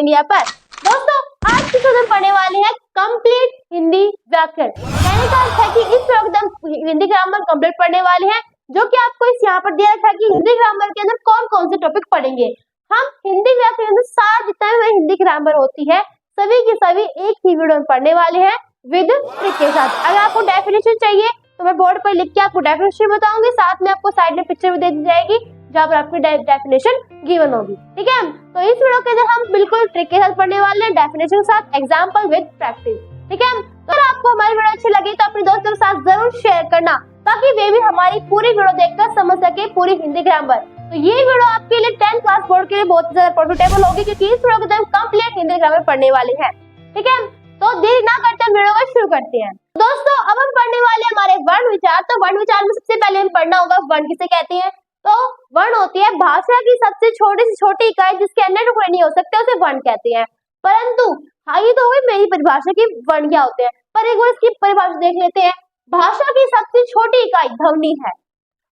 India पर। दोस्तों आज की हम पढ़ने वाले हैं कंप्लीट हिंदी व्याकरण। कहने का अर्थ है कि इस एकदम हिंदी ग्रामर कंप्लीट पढ़ने वाले हैं, जो कि आपको इस यहाँ पर दिया था कि हिंदी ग्रामर के अंदर कौन कौन से टॉपिक पढ़ेंगे। हम हिंदी व्याकरण के अंदर सारा जितना भी हिंदी ग्रामर होती है सभी की सभी एक ही वीडियो में पढ़ने वाले हैं विद ट्रिक के साथ। अगर आपको डेफिनेशन चाहिए तो मैं बोर्ड पर लिख के आपको डेफिनेशन बताऊंगी, साथ में आपको साइड में पिक्चर भी दे दी जाएगी जहाँ पर आपकी डेफिनेशन गिवन होगी। ठीक है, तो इस वीडियो के अंदर हम बिल्कुल ट्रिक के साथ पढ़ने वाले हैं, डेफिनेशन के साथ, एग्जांपल विद प्रैक्टिस। ठीक है, तो अगर आपको हमारी वीडियो अच्छी लगी तो अपने दोस्तों के साथ जरूर शेयर करना, ताकि वे भी हमारी पूरी वीडियो देखकर समझ सके पूरी हिंदी ग्रामर। तो ये वीडियो आपके लिए 10th क्लास बोर्ड के लिए बहुत ज्यादा प्रॉफिटेबल होगी, क्योंकि इस वीडियो के अंदर कंप्लीट हिंदी ग्रामर पढ़ने वाले हैं। ठीक है, तो देर ना करते हम वीडियो को शुरू करते हैं। दोस्तों अब हम पढ़ने वाले हैं हमारे वर्ण विचार। तो वर्ण विचार में सबसे पहले हम पढ़ना होगा वर्ण किसे कहते हैं। तो वर्ण होती है भाषा की सबसे छोटी से छोटी इकाई जिसके अन्य टुकड़े नहीं हो सकते, उसे वर्ण कहते हैं। परंतु हाँ, ये तो हो गई मेरी परिभाषा की वर्ण क्या होते हैं, पर एक बार इसकी परिभाषा देख लेते हैं। भाषा की सबसे छोटी इकाई ध्वनि है।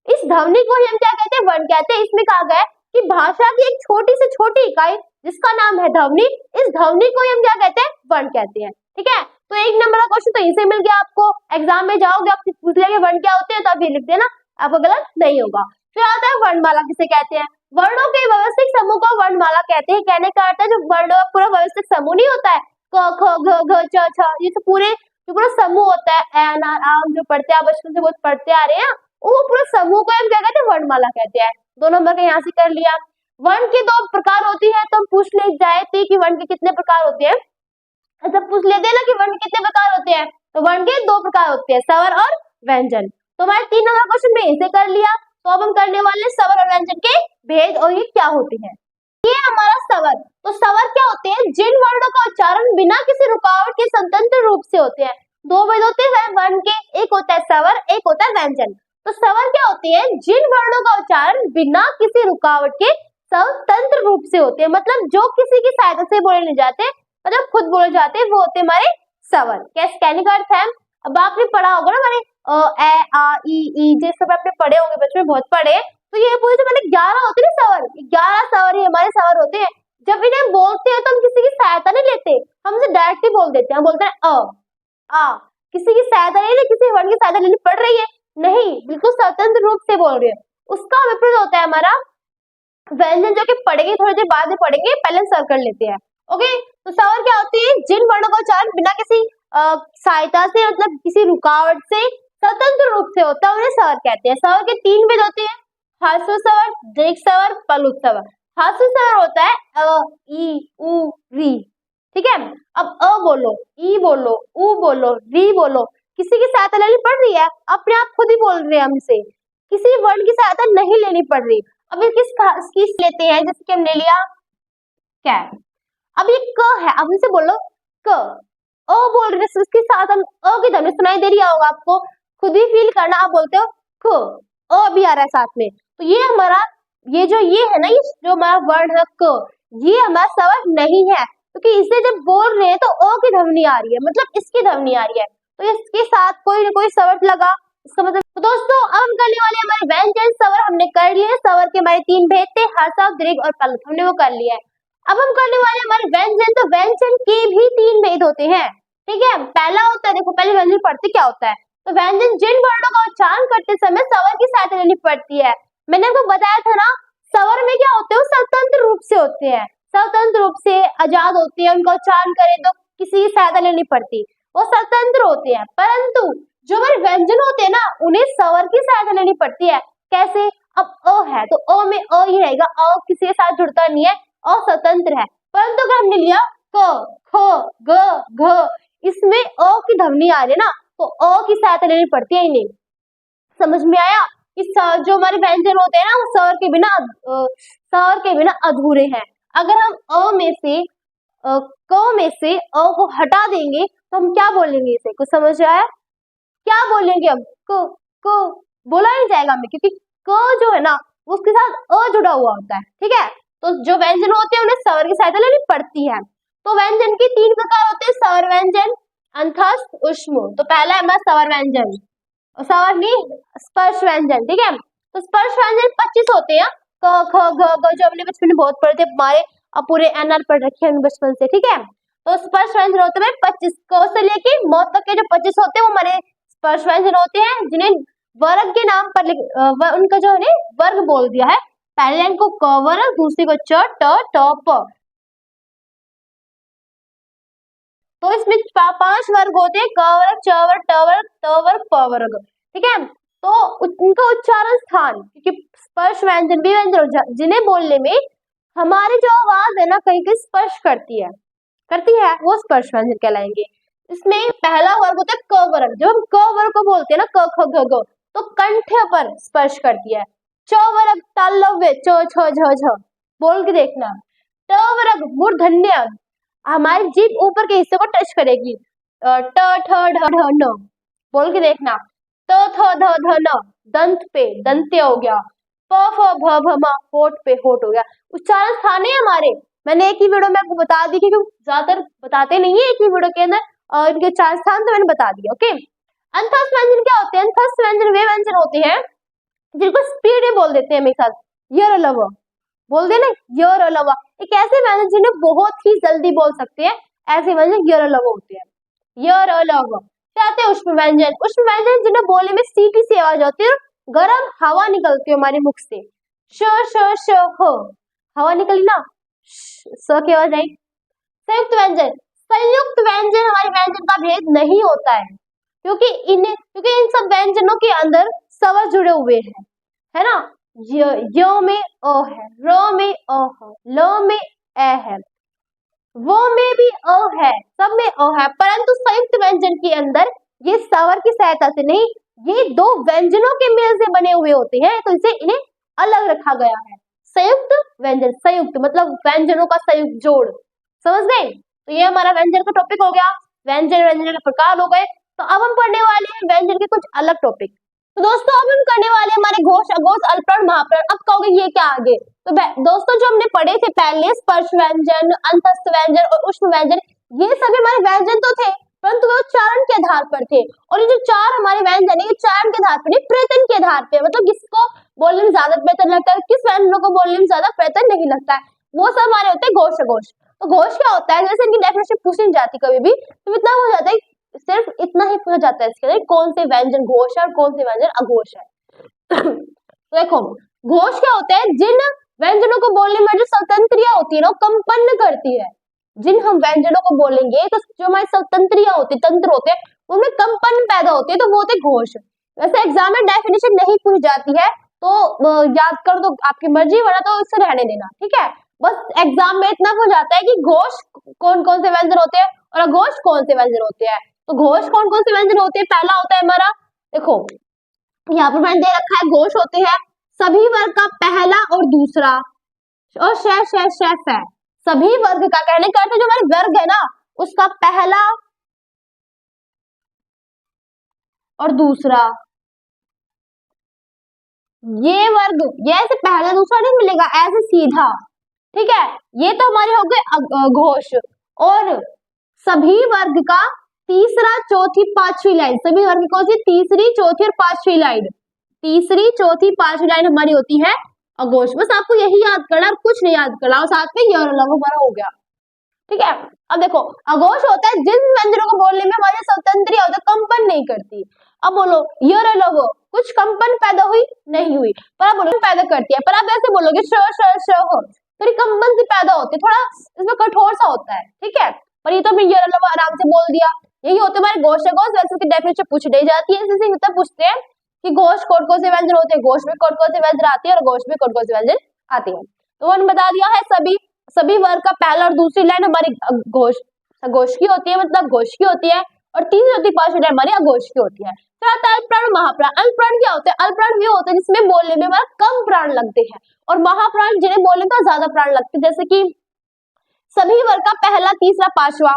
इस ध्वनि को ही हम क्या कहते हैं, वर्ण कहते हैं। इसमें कहा गया है कि भाषा की एक छोटी से छोटी इकाई जिसका नाम है ध्वनि, इस ध्वनि को ही हम क्या कहते हैं, वर्ण कहते हैं। ठीक है, तो एक नंबर का क्वेश्चन तो इसे मिल गया आपको। एग्जाम में जाओगे आपसे पूछ लिया कि वर्ण क्या होते हैं, तो आप ये लिख देना, आपको गलत नहीं होगा। फिर आता है वर्णमाला किसे कहते हैं। वर्णों के व्यवस्थित समूह को वर्णमाला कहते हैं। कहने का अर्थ है जो वर्णों का पूरा व्यवस्थित समूह नहीं होता है, क ख ग घ च छ, ये तो पूरे जो पूरा समूह होता है, ए न आम जो पढ़ते हैं बचपन से बहुत पढ़ते आ रहे हैं, वो पूरे समूह को हम क्या कहते हैं, वर्णमाला कहते हैं। 2 नंबर का यहाँ से कर लिया। वर्ण की 2 प्रकार होती है, तो हम पूछ ले जाए थे कि वर्ण के कितने प्रकार होते हैं, ऐसा पूछ लेते हैं ना कि वर्ण कितने प्रकार होते हैं, तो वर्ण के 2 प्रकार होते हैं, स्वर और व्यंजन। तो हमारे 3 नंबर क्वेश्चन में इसे कर लिया। तो अब हम करने वाले हैं स्वर और व्यंजन के भेद और ये क्या होते हैं। ये हमारा स्वर। तो स्वर क्या होते हैं, जिन वर्णों का उच्चारण बिना किसी रुकावट के स्वतंत्र रूप से होते हैं। 2 भेद होते हैं वर्ण के, एक होता है स्वर, एक होता है व्यंजन। तो स्वर क्या होते हैं, जिन वर्णों का उच्चारण बिना किसी रुकावट के स्वतंत्र रूप से होते हैं, मतलब जो किसी की सहायता से बोले नहीं जाते, मतलब खुद बोले जाते हैं, वो होते हमारे स्वर। कैसे कहने का अर्थ है, अब आपने पढ़ा होगा ना हमारे ए आ ई जे सब आपने पढ़े होंगे, बच्चों में बहुत पढ़े। तो ये पूरे जो मैंने 11 होते हैं ना स्वर, 11 स्वर ही हमारे स्वर होते हैं। जब इन्हें बोलते हैं तो हम किसी की सहायता नहीं लेते, हम इसे डायरेक्टली बोल देते हैं। हम बोलते हैं आ, किसी की सहायता नहीं, किसी वर्ण की सहायता लेनी पड़ रही है नहीं, बिल्कुल स्वतंत्र रूप से बोल रहे हैं। उसका विपरीत होता है हमारा व्यंजन, जो कि पढ़ेंगे थोड़ी देर बाद में पढ़ेंगे, पहले स्वर कर लेते हैं। ओके, तो स्वर क्या होती है, जिन वर्णों का उच्चारण बिना किसी सहायता से, मतलब किसी रुकावट से स्वतंत्र रूप से होता है, उन्हें स्वर कहते हैं। स्वर के 3 भेद होते हैं, ह्रस्व स्वर, दीर्घ स्वर, प्लुत स्वर। ह्रस्व स्वर होता है अ ई उ री। ठीक है, अब अ बोलो, ई बोलो, उ बोलो, री बोलो, किसी की सहायता लेनी पड़ रही है, अपने आप खुद ही बोल रहे हैं, हमसे किसी वर्ण की सहायता नहीं लेनी पड़ रही। अब किस लेते हैं, जैसे कि हमने लिया कैट। अब ये क है, अब इसे बोलो क, ओ बोल रहे हैं, उसके साथ हम अ की ध्वनि सुनाई दे रही होगा आपको, खुद ही फील करना। आप बोलते हो क, अ भी आ रहा है साथ में। तो ये हमारा ये है ना, ये जो हमारा वर्ड है क, ये हमारा स्वर नहीं है, क्योंकि इसे जब बोल रहे हैं तो अ की ध्वनि आ रही है, मतलब इसकी ध्वनि आ रही है, तो इसके साथ कोई ना कोई स्वर लगा, इसका मतलब। तो दोस्तों अब हम करने वाले हमारे व्यंजन। स्वर हमने कर लिए, स्वर के हमारे 3 भेद थे, ह्रस्व, दीर्घ और प्लुत, हमने वो कर लिया है। अब हम करने वाले हमारे व्यंजन। तो व्यंजन के भी 3 भेद होते हैं। ठीक है, पहला होता है, देखो पहले व्यंजन पढ़ते क्या होता है। तो व्यंजन जिन वर्णों का उच्चारण करते समय स्वर की सहायता लेनी पड़ती है। मैंने आपको बताया था ना, स्वर में क्या होते हैं, स्वतंत्र रूप से होते हैं, स्वतंत्र रूप से आजाद होते हैं, उनका उच्चारण करें तो किसी की सहायता लेनी पड़ती, वो स्वतंत्र होते हैं। परंतु जो हमारे व्यंजन होते हैं ना, उन्हें स्वर की सहायता लेनी पड़ती है। कैसे, अब अ है तो अ में अ ही रहेगा, अ किसी के साथ जुड़ता नहीं है, अस्वतंत्र है। परंतु अगर हमने लिया क ख ग घ, इसमें अ की ध्वनि आ रही है ना, तो अ की सहायता लेनी पड़ती है इन्हें। समझ में आया कि जो हमारे व्यंजन होते हैं ना, वो स्वर के बिना अधूरे हैं। अगर हम क में से अ को हटा देंगे तो हम क्या बोलेंगे, इसे कुछ समझ आया, क्या बोलेंगे हम, क बोला नहीं जाएगा हमें, क्योंकि क जो है ना उसके साथ अ जुड़ा हुआ होता है। ठीक है, तो जो व्यंजन होते हैं उन्हें स्वर की सहायता लेनी पड़ती है। तो व्यंजन के 3 प्रकार होते हैं, स्वर व्यंजन, अंतस्थ, ऊष्म। तो पहला है हमारा स्वर व्यंजन, स्वर नहीं स्पर्श व्यंजन। ठीक है, तो स्पर्श व्यंजन 25 होते हैं, क ख ग घ, जो हमने बचपन में बहुत पढ़े थे, हमारे और पूरे एनआर पढ़ रखे हैं बचपन से, ठीक है। तो स्पर्श व्यंजन होते हैं 25 को से लेके मौत तक के जो 25 होते हैं वो हमारे स्पर्श व्यंजन होते हैं, जिन्हें वर्ग के नाम पर उनका जो है वर्ग बोल दिया है। पहले लाइन को क वर्ग, दूसरी को च ट ट प। तो इसमें 5 वर्ग होते हैं, क वर्ग, च वर्ग, ट वर्ग, त वर्ग, प वर्ग, ठीक है। तो उनका उच्चारण स्थान, क्योंकि स्पर्श व्यंजन भी व्यंजन जिन्हें बोलने में हमारी जो आवाज है ना कहीं कहीं स्पर्श करती है वो स्पर्श व्यंजन कहलाएंगे। इसमें पहला वर्ग होता है क वर्ग। जब हम क वर्ग को बोलते हैं ना क ख ग घ, तो कंठ पर स्पर्श करती है। च वर्ग तालव्य च छ झ झ, बोल के देखना। ट वर्ग मूर्धन्य, हमारी जीभ ऊपर के हिस्से को टच करेगी। ट ठ ढ ढ न, बोल के देखना। त थ ध ध न, दंत पे दंत्य हो गया। प फ भ भ म, होठ पे होठ हो गया। उच्चारण स्थान है हमारे, मैंने एक ही वीडियो में आपको बता दी, क्योंकि ज्यादातर बताते नहीं है एक ही वीडियो के अंदर, और इनके उच्चारण स्थान तो मैंने बता दिया, ओके। अंतस्थ व्यंजन क्या होते हैं? अंतस्थ व्यंजन वे व्यंजन होते हैं जिनको स्पीड में बोल देते हैं मेरे साथ, यर लव, बोल देना यर लव। एक ऐसे व्यंजन जिन्हें बहुत ही जल्दी बोल सकते हैं, ऐसे व्यंजन यर लव होते हैं, यर लव। चाहते हैं उष्म व्यंजन, उष्म व्यंजन जिन्हें बोलने में सीटी सी आवाज होती है, गर्म हवा निकलती है हमारे मुख से। श श श ह, हवा निकली ना, स की आवाज आई। संयुक्त व्यंजन, संयुक्त व्यंजन हमारे व्यंजन का भेद नहीं होता है, क्योंकि इन सब व्यंजनों के अंदर स्वर जुड़े हुए हैं, है ना। य में अ है, र में अ है, ल में ए है, वो में भी अ है, सब में अ है, परंतु संयुक्त व्यंजन के अंदर ये स्वर की सहायता से नहीं, ये दो व्यंजनों के मेल से बने हुए होते हैं, तो इसे इन्हें अलग रखा गया है। संयुक्त व्यंजन, संयुक्त मतलब व्यंजनों का संयुक्त जोड़, समझ गए। तो ये हमारा व्यंजन का टॉपिक हो गया, व्यंजन के प्रकार हो गए। तो अब हम पढ़ने वाले हैं व्यंजन के कुछ अलग टॉपिक। तो दोस्तों अब हम करने वाले हमारे घोष, अघोष, अल्पप्राण, महाप्राण। अब कहोगे ये क्या आगे, तो दोस्तों जो हमने पढ़े थे पहले, स्पर्श व्यंजन, अंतस्थ व्यंजन और उष्म व्यंजन, ये सभी हमारे व्यंजन तो थे, परंतु वे उच्चारण के आधार पर थे। और ये जो 4 हमारे व्यंजन है, ये उच्चारण के आधार पर नहीं, प्रयत्न के आधार पर, मतलब किसको बोलने में ज्यादा प्रयत्न लगता है, किस व्यंजन को बोलने में ज्यादा प्रयत्न नहीं लगता है, वो सब हमारे होते हैं घोष, अघोष। तो घोष क्या होता है, जैसे इनकी डेफिनेशन पूछी नहीं जाती कभी भी, तो इतना हो जाता है, सिर्फ इतना ही पूछा जाता है इसके अंदर कौन से व्यंजन घोष है और कौन से व्यंजन अघोष है। तो देखो घोष क्या होता है, जिन व्यंजनों को बोलने में जो स्वतंत्रियां होती है ना, कंपन करती है। जिन हम व्यंजनों को बोलेंगे तो जो हमारी स्वतंत्रियां होती है, तंत्र होते हैं, उनमें कंपन पैदा होती है, तो वो होते घोष। वैसे एग्जाम में डेफिनेशन नहीं पूछी जाती है तो याद कर दो, आपकी मर्जी, वरना तो इससे रहने देना, ठीक है। बस एग्जाम में इतना हो जाता है कि घोष कौन कौन से व्यंजन होते हैं और अघोष कौन से व्यंजन होते हैं। तो घोष कौन कौन से व्यंजन होते हैं, पहला होता है हमारा, देखो यहाँ पर मैंने दे रखा है, घोष होते हैं सभी वर्ग का पहला और दूसरा, और शेफ है, सभी वर्ग का, कहने का अर्थ जो हमारे वर्ग है ना उसका पहला और दूसरा, ये वर्ग, ये ऐसे पहला दूसरा नहीं मिलेगा ऐसे सीधा, ठीक है। ये तो हमारे हो गए घोष। और सभी वर्ग का तीसरा, चौथी, पांचवी लाइन, सभी वर्ग कौन सी, तीसरी, चौथी और पांचवी लाइन, तीसरी, चौथी, पांचवी लाइन हमारी होती है अघोष। बस आपको यही याद करना और कुछ नहीं याद करना, और साथ में यर लव हमारा हो गया, ठीक है। अब देखो अघोष होता है जिन व्यंजनों को बोलने में हमारे स्वतंत्र होता है, कंपन नहीं करती। अब बोलो यर लव, कुछ कंपन पैदा हुई नहीं हुई, पर आप बोलो पैदा करती है, पर आप ऐसे बोलोगे श थोड़ी कंपन से पैदा होती है, थोड़ा इसमें कठोर सा होता है, ठीक है। पर ये तो मैं यर लव आराम से बोल दिया। यही होते हमारे घोष अघोष, वैसे की डेफिनेशन पूछ नहीं जाती है, जैसे मतलब पूछते हैं कि घोष कौन कौन से व्यंजन होते हैं, घोष में कौन कौन से व्यंजन आते हैं और घोष में कौन कौन से व्यंजन आते हैं। तो मैंने बता दिया है, सभी वर्ग का पहला और दूसरी लाइन हमारी घोष की होती है, मतलब घोष की होती है, और तीसरी होती पांचवी लाइन हमारी अघोष की होती है। फिर आता है अल्पप्राण, महाप्राण। अल्पप्राण क्या होता है, अल्पप्राण वो होते हैं जिसमें बोलने में हमारा कम प्राण लगते हैं, और महाप्राण जिन्हें बोलने का ज्यादा प्राण लगते हैं, जैसे कि सभी वर्ग का पहला, तीसरा, पांचवा,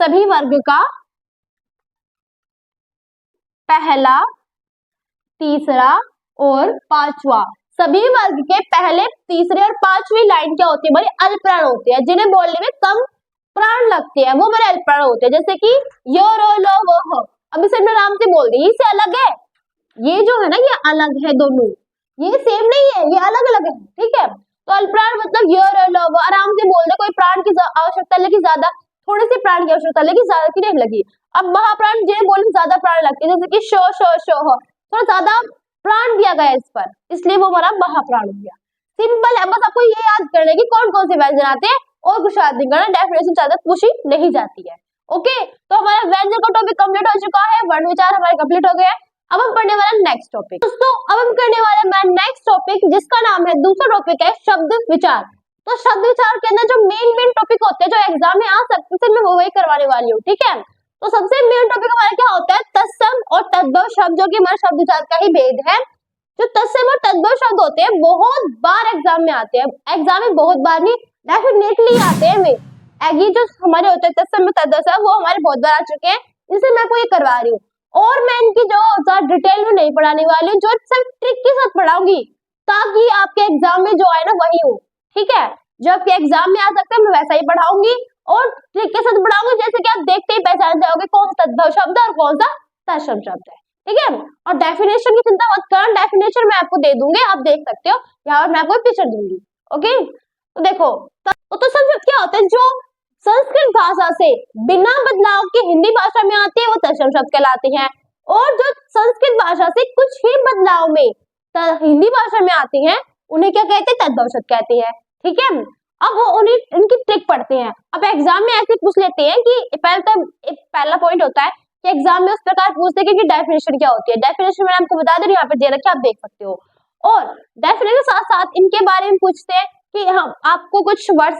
सभी वर्ग का पहला, तीसरा और पांचवा, सभी वर्ग के पहले, तीसरे और पांचवी लाइन क्या होती है हमारी, अल्पप्राण होती है, जिन्हें बोलने में कम प्राण लगते हैं, वो हमारे अल्पप्राण होते हैं। जैसे कि यो रो लो वो हो, अब इसे हमने आराम से बोल दिया, इससे अलग है, ये जो है ना ये अलग है, दोनों ये सेम नहीं है, ये अलग अलग है, ठीक है। तो अल्पप्राण मतलब यो रो लो वो, आराम प्राण की आवश्यकता लगी ज्यादा, थोड़ी सी प्राण की आवश्यकता लगी ज्यादा की नहीं लगी। अब महाप्राण जे बोले ज्यादा प्राण लगते हैं, जैसे कि शो हो, थोड़ा ज्यादा प्राण दिया गया इस पर, इसलिए वो हमारा महाप्राण हो गया। सिंपल है, बस आपको ये याद करना है कि कौन कौन से व्यंजन आते हैं और कुछ याद नहीं करना, डेफिनेशन ज्यादा पूछी नहीं जाती है। ओके, तो हमारा व्यंजन का टॉपिक कंप्लीट हो चुका है, वर्ण विचार हमारे कंप्लीट हो गया। अब हम पढ़ने वाले नेक्स्ट टॉपिक दोस्तों, अब हम करने वाले हमारा नेक्स्ट टॉपिक जिसका नाम है, दूसरा टॉपिक है शब्द विचार। तो शब्द विचार के अंदर जो मेन टॉपिक होते हैं जो एग्जाम में आ सकते हैं, मैं वो वही करवाने वाली हूँ, ठीक है। तो सबसे मेन टॉपिक हमारा क्या होता है, तत्सम और तद्भव शब्द, जो कि हमारे शब्द विचार का ही भेद है। जो तत्सम और तद्भव शब्द होते हैं बहुत बार एग्जाम में आते हैं, एग्जाम में बहुत बार नहीं डेफिनेटली आते हैं वे। ये जो हमारे होते हैं तत्सम और तद्भव शब्द वो हमारे बहुत बार आ चुके हैं, इसलिए मैं आपको ये करवा रही हूँ। और मैं इनकी जो ज्यादा डिटेल में नहीं पढ़ाने वाली हूँ, जो सिर्फ ट्रिक के साथ पढ़ाऊंगी ताकि आपके एग्जाम में जो आए ना वही हो, ठीक है। जो आपके एग्जाम में आ सकता है मैं वैसा ही पढ़ाऊंगी और ट्रिक के साथ पढ़ाऊंगी, जैसे कि आप देखते ही पहचान जाओगे कौन सा तद्भव शब्द है और कौन सा तत्सम शब्द है, ठीक है। और डेफिनेशन की चिंता मत करना, डेफिनेशन मैं आपको दे दूंगी, आप देख सकते हो, यहाँ पर मैं आपको पिक्चर दूंगी। ओके, तो देखो तत्सम शब्द क्या होते हैं, जो संस्कृत भाषा से बिना बदलाव के हिंदी भाषा में आते हैं वो तत्सम शब्द कहलाते हैं, और जो संस्कृत भाषा से कुछ ही बदलाव में हिंदी भाषा में आते हैं उन्हें क्या कहते हैं, तद्भव शब्द कहते हैं, ठीक है। अब वो उन्हें इनकी ट्रिक पढ़ते हैं। अब एग्जाम में ऐसे पूछ लेते हैं कि पहला पॉइंट होता है कि एग्जाम में उस प्रकार पूछते हैं कि डेफिनेशन क्या होती है। डेफिनेशन मैंने आपको बता दें, यहाँ पे दे रखा है, आप देख सकते हो। और डेफिनेशन के साथ साथ इनके बारे में पूछते हैं कि हम आपको कुछ वर्ड्स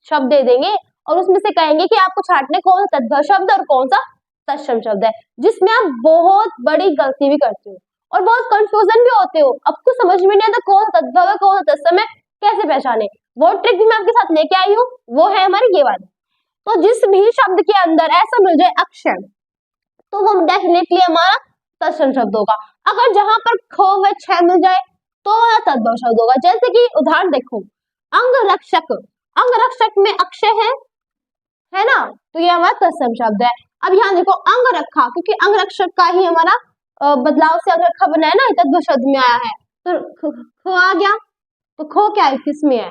शब्द दे देंगे और उसमें से कहेंगे कि आपको छांटने कौन सा तद्भव शब्द और कौन सा तत्सम शब्द है, जिसमें आप बहुत बड़ी गलती भी करते हो और बहुत कंफ्यूजन भी होते हो। आपको समझ में नहीं आता कौन तद्भव है कौन तत्सम है, कैसे पहचाने। वो ट्रिक भी मैं आपके साथ लेके आई हूँ, वो है हमारी ये वाली। तो जिस भी शब्द के अंदर ऐसा मिल जाए अक्षर, तो वो डेफिनेटली हमारा तत्सम शब्द होगा। अगर जहां पर ख व छ मिल जाए तो तद्भव शब्द होगा। जैसे कि उदाहरण देखो, अंगरक्षक, अंगरक्षक में अक्षय है ना, तो ये हमारा तत्सम शब्द है। अब यहाँ देखो अंगरखा, क्योंकि अंगरक्षक का ही हमारा बदलाव से अंगरखा बना है ना, तद्भव शब्द में आया है, तो ख आ गया, तो खो क्या है, किसमें है,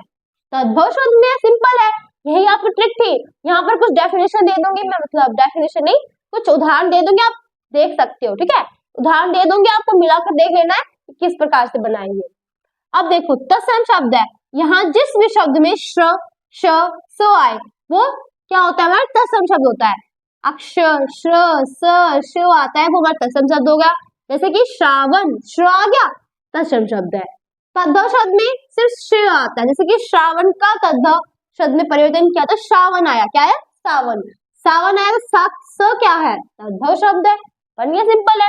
तद्भव शब्द में। सिंपल है, यही आपकी ट्रिक थी। यहाँ पर कुछ डेफिनेशन दे दूंगी मैं, मतलब डेफिनेशन नहीं, कुछ उदाहरण दे दूंगी, आप देख सकते हो, ठीक है। उदाहरण दे दूंगी, आपको मिलाकर देख लेना है कि किस प्रकार से बनाएंगे। अब देखो तत्सम शब्द है, यहाँ जिस भी शब्द में श, श, स आए वो क्या होता है, हमारा तत्सम शब्द होता है। अक्षर श्र, स, श आता है वो हमारा तत्सम शब्द होगा। जैसे कि श्रावण, श्र आ गया, तत्सम शब्द है। तद्भव शब्द में सिर्फ श आता है, जैसे कि श्रावण का तद्भव शब्द में परिवर्तन किया तो श्रावण आया, क्या है, सावन। सावन आया, स क्या है, तद्भव शब्द है, बन गया, सिंपल है।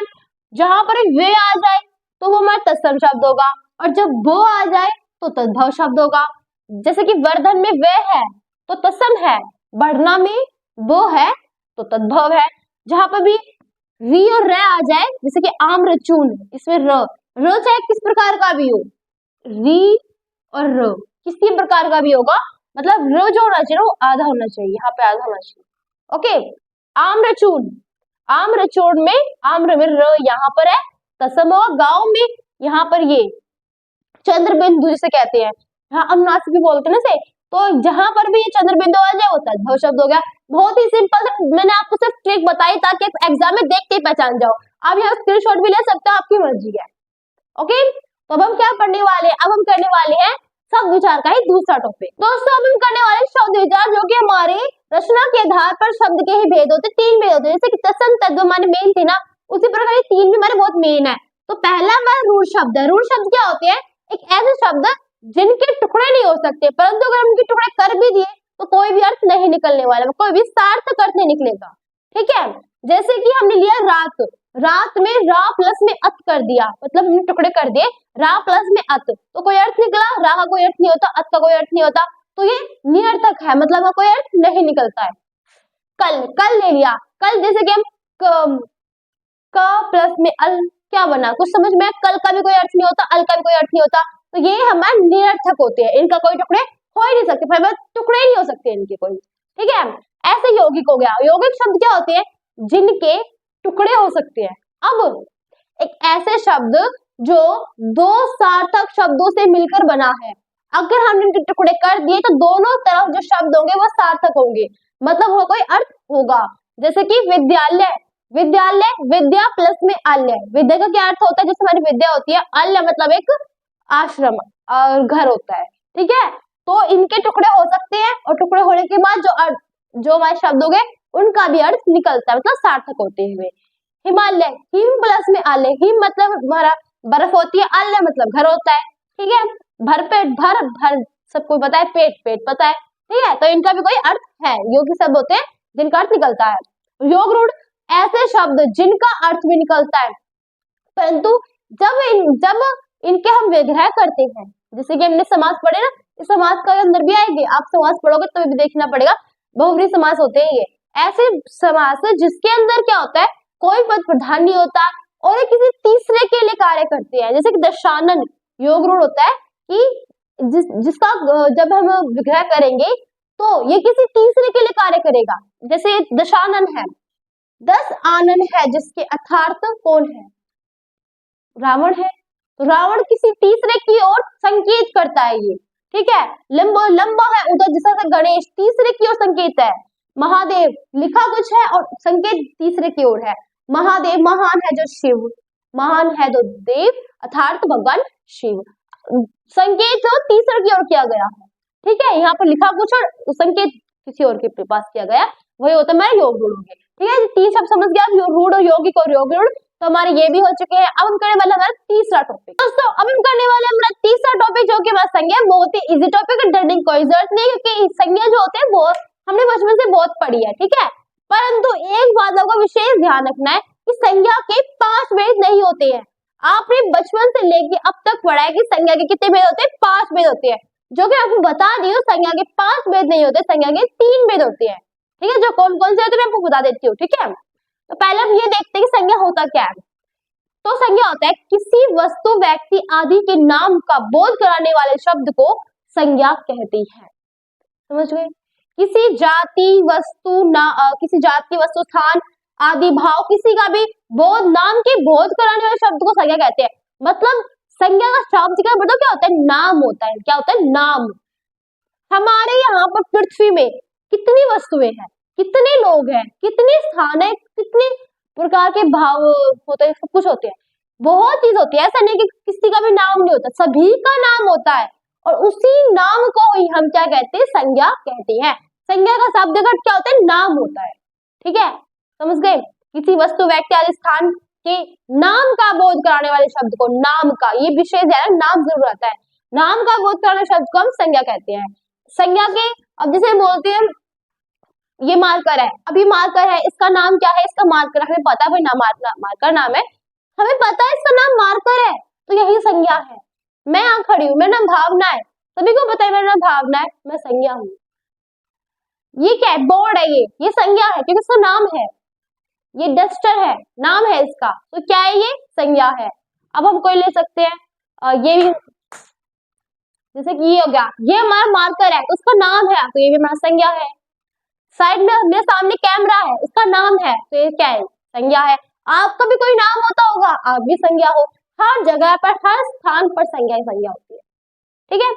जहां पर वे आ जाए तो वो हमारा तत्सम शब्द होगा, और जब वो आ जाए तो तद्भव शब्द होगा। जैसे कि वर्धन में वे है तो तत्सम है, बढ़ना में वो है तो तद्भव है। जहां पर भी री और रे आ जाए, जैसे कि आम्रचून, इसमें र चाहे किस प्रकार का भी हो, री और र किसी प्रकार का भी होगा, मतलब र जो होना चाहिए वो आधा होना चाहिए, यहाँ पे आधा होना चाहिए। ओके, आम्रचून, आम्रचून में आम्र में र यहाँ पर है, तत्सम होगा। गांव में यहाँ पर ये चंद्रबिंदु जिसे कहते हैं, यहाँ अनुनासिक भी बोलते हैं ना से, तो जहां पर भी ये चंद्रबिंदु आ जाए वो तद्भव शब्द हो गया। बहुत ही सिंपल, मैंने आपको सिर्फ ट्रिक बताई ताकि एग्जाम में देखते ही पहचान जाओ। आप यहाँ स्क्रीनशॉट भी ले सकते हो, आपकी मर्जी है। ओके, तो अब हम क्या पढ़ने वाले हैं, अब हम करने वाले हैं शब्द विचार का ही दूसरा टॉपिक। दोस्तों अब हम करने वाले शब्द विचार, जो कि हमारे रचना के आधार पर शब्द के ही भेद होते, तीन भेद होते हैं। जैसे कि तत्सम तद्भव हमारे मेन थे ना, उसी प्रकार ये तीन भी हमारे बहुत मेन है। तो पहला हमारा रूढ़ शब्द है। रूढ़ शब्द क्या होते हैं, एक ऐसे शब्द जिनके टुकड़े नहीं हो सकते, परंतु अगर उनके टुकड़े कर भी दिए तो कोई भी अर्थ नहीं निकलने वाला, कोई भी सार्थक अर्थ नहीं निकलेगा, ठीक है। जैसे कि हमने लिया रात, रात में रा प्लस में अत कर दिया, मतलब हमने टुकड़े कर दिए, रा प्लस में अत, तो कोई अर्थ निकला, रा का कोई अर्थ नहीं होता, अत का कोई अर्थ नहीं होता, तो ये निरर्थक है, मतलब कोई अर्थ नहीं निकलता है। कल, कल ले लिया, कल जैसे कि हम क प्लस में अल क्या बना, कुछ समझ में, कल का भी कोई अर्थ नहीं होता, अल का भी कोई अर्थ नहीं होता, तो ये हमारे निरर्थक होते हैं, इनका कोई टुकड़े हो ही नहीं सकते, फिर टुकड़े ही नहीं हो सकते इनके कोई, ठीक है। ऐसे यौगिक हो गया, यौगिक शब्द क्या होते हैं, जिनके टुकड़े हो सकते हैं। अब एक ऐसे शब्द जो दो सार्थक शब्दों से मिलकर बना है, अगर हमने इनके टुकड़े कर दिए तो दोनों तरफ जो शब्द होंगे वो सार्थक होंगे, मतलब वो कोई अर्थ होगा। जैसे कि विद्यालय, विद्यालय विद्या प्लस में अल्य, विद्या का क्या अर्थ होता है, जैसे हमारी विद्या होती है, अल्य मतलब एक आश्रम और घर होता है, ठीक है। तो इनके टुकड़े हो सकते हैं और टुकड़े होने के बाद जो हमारे शब्द हो गए उनका भी अर्थ निकलता है, मतलब सार्थक होते हुए। हिमालय, हिम प्लस में आलय, हिम मतलब हमारा बर्फ होती है, आलय मतलब घर होता है, ठीक है। भरपेट, भर भर सबको पता है, पेट पेट पता है, ठीक है। तो इनका भी कोई अर्थ है, योगी शब्द होते हैं जिनका अर्थ निकलता है। योग रूढ़, ऐसे शब्द जिनका अर्थ भी निकलता है, परंतु जब इनके हम विग्रह करते हैं, जैसे कि हमने समास पढ़े ना, इस समास का अंदर भी आएंगे, आप समास पढ़ोगे तो भी देखना पड़ेगा, बहुव्रीहि समास होते हैं ये ऐसे समास जिसके अंदर क्या होता है, कोई पद प्रधान नहीं होता और ये किसी तीसरे के लिए कार्य करते हैं। जैसे कि दशानन योग रूढ़ होता है कि जिसका जब हम विग्रह करेंगे तो ये किसी तीसरे के लिए कार्य करेगा। जैसे दशानन है, 10 आनन है, जिसके अर्थार्थ कौन है, रावण है, तो रावण किसी तीसरे की ओर संकेत करता है ये, ठीक है। लंबो लंबा है उधर, जैसा गणेश तीसरे की ओर संकेत है। महादेव लिखा कुछ है और संकेत तीसरे की ओर है। महादेव महान है जो शिव, महान है जो देव अर्थात भगवान शिव, संकेत जो तीसरे की ओर किया गया है, ठीक है। यहाँ पर लिखा कुछ और संकेत किसी और के पास किया गया, वही होता है योग रूढ़ हो गए, ठीक है। तीन शब्द समझ गया, रूढ़ और यौगिक और योग रूढ़, तो हमारे ये भी हो चुके हैं। अब हम करने वाले हमारा तीसरा टॉपिक दोस्तों, अब हम करने वाले हमारा तीसरा टॉपिक जो कि हमारा संज्ञा, बहुत ही इजी टॉपिक है, डरने की कोई जरूरत नहीं, क्योंकि संज्ञा जो होते हैं बहुत हमने बचपन से बहुत पढ़ी है, ठीक है। परंतु एक बात आपको विशेष ध्यान रखना है कि संज्ञा के 5 भेद नहीं होते हैं। आपने बचपन से लेके अब तक पढ़ा है कि संज्ञा के कितने भेद होते हैं, 5 भेद होते हैं, जो कि आपको बता दी हूँ। संज्ञा के 5 भेद नहीं होते, संज्ञा के 3 भेद होते हैं, ठीक है। जो कौन कौन से होते हैं मैं आपको बता देती हूँ, ठीक है। तो पहले हम ये देखते हैं कि संज्ञा होता क्या है। तो संज्ञा होता है किसी वस्तु व्यक्ति आदि के नाम का बोध कराने वाले शब्द को संज्ञा कहती है, समझ गए। किसी जाति वस्तु किसी जाति वस्तु स्थान आदि भाव किसी का भी बोध, नाम के बोध कराने वाले शब्द को संज्ञा कहते हैं। मतलब संज्ञा का शब्द का मतलब क्या होता है, नाम होता है, क्या होता है, नाम। हमारे यहाँ पर पृथ्वी में कितनी वस्तुएं हैं, कितने लोग हैं, कितने स्थान है, कितने प्रकार के भाव होते हैं, सब कुछ होते हैं, बहुत चीज होती है। ऐसा नहीं कि किसी का भी नाम नहीं होता, सभी का नाम होता है और उसी नाम को ही हम क्या कहते हैं, संज्ञा कहते हैं। संज्ञा का शब्द क्या होता है, नाम होता है, ठीक है, समझ गए। किसी वस्तु व्यक्ति आदि स्थान के नाम का बोध कराने वाले शब्द को, नाम का ये विशेष है, नाम जरूर आता है, नाम का बोध कराने शब्द को हम संज्ञा कहते हैं। संज्ञा के अब जैसे बोलते हैं ये मार्कर है, अभी मार्कर है, इसका नाम क्या है, इसका मार्कर हमें पता है भाई, नाम मार्कर नाम है, हमें पता है इसका नाम मार्कर है, तो यही संज्ञा है। मैं यहाँ खड़ी हूँ, मेरा नाम भावना है, सभी को पता है मेरा नाम भावना है, मैं संज्ञा हूँ। ये क्या है, बोर्ड है, ये संज्ञा है क्योंकि इसका नाम है। ये डस्टर है, नाम है इसका, तो क्या है, ये संज्ञा है। अब हम कोई ले सकते हैं, ये भी जैसे कि ये हो गया, ये हमारा मार्कर है, उसका नाम है, तो ये भी हमारा संज्ञा है। साइड में मेरे सामने कैमरा है, उसका नाम है, तो ये क्या है, संज्ञा है। आपका भी कोई नाम होता होगा, आप भी संज्ञा हो। हर जगह पर, हर स्थान पर संज्ञा ही संज्ञा होती है, ठीक है।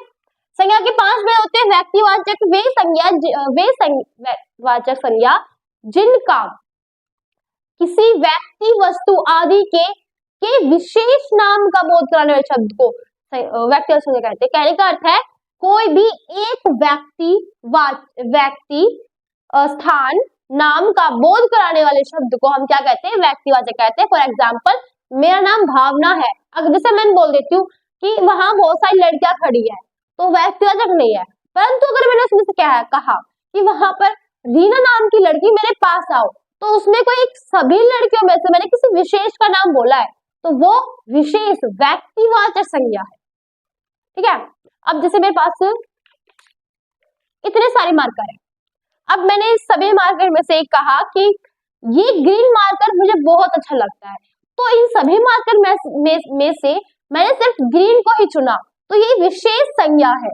संज्ञा के 5 भेद होते हैं। व्यक्तिवाचक वे संज्ञा, वाचक संज्ञा जिनका किसी व्यक्ति वस्तु आदि के विशेष नाम का बोध कराने वाले शब्द को व्यक्तिवाचक संज्ञा कहते हैं। कहने का अर्थ है कोई भी एक व्यक्ति स्थान नाम का बोध कराने वाले शब्द को हम क्या कहते हैं, व्यक्तिवाचक कहते हैं। फॉर एग्जाम्पल मेरा नाम भावना है, अगर जैसे मैं बोल देती हूँ कि वहां बहुत सारी लड़कियां खड़ी है, तो व्यक्तिवाचक नहीं है। परंतु अगर मैंने उसमें से क्या कहा कि वहां पर रीना नाम की लड़की मेरे पास आओ, तो उसमें कोई एक सभी लड़कियों में से मैंने किसी विशेष का नाम बोला है, तो वो विशेष व्यक्तिवाचक संज्ञा है, ठीक है। अब जैसे मेरे पास इतने सारे मार्कर है, अब मैंने इस सभी मार्कर में से एक कहा कि ये ग्रीन मार्कर मुझे बहुत अच्छा लगता है, तो इन सभी मार्कर में से मैंने सिर्फ ग्रीन को ही चुना, तो ये विशेष संज्ञा है,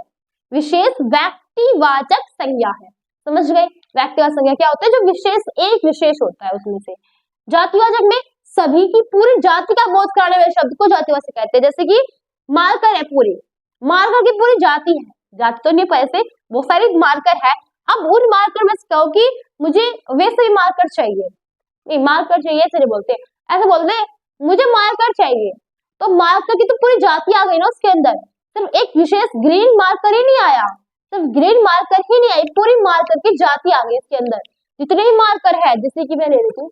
विशेष व्यक्तिवाचक संज्ञा है, समझ गए। व्यक्तिवाचक संज्ञा क्या होता है, जो विशेष एक विशेष होता है उसमें से। जातिवाचक में सभी की पूरी जाति का बोध कराने वाले शब्द को जातिवाचक कहते हैं। जैसे कि मार्कर है पूरी, मार्कर की पूरी जाति है, जाति तो नहीं पर ऐसे बहुत सारी मार्कर है। अब उन मार्कर में से कहो कि मुझे वैसे ही मार्कर चाहिए, नहीं मार्कर चाहिए ऐसे नहीं बोलते, ऐसे बोलते मुझे मार्कर चाहिए, तो मार्कर की तो पूरी जाति आ गई ना उसके अंदर, सिर्फ एक विशेष ग्रीन मार्कर ही नहीं आया, सिर्फ ग्रीन मार्कर ही नहीं आई, पूरी मार्कर की जाति आ गई इसके अंदर, जितने भी मार्कर है, जैसे कि मैं ले लेती हूँ,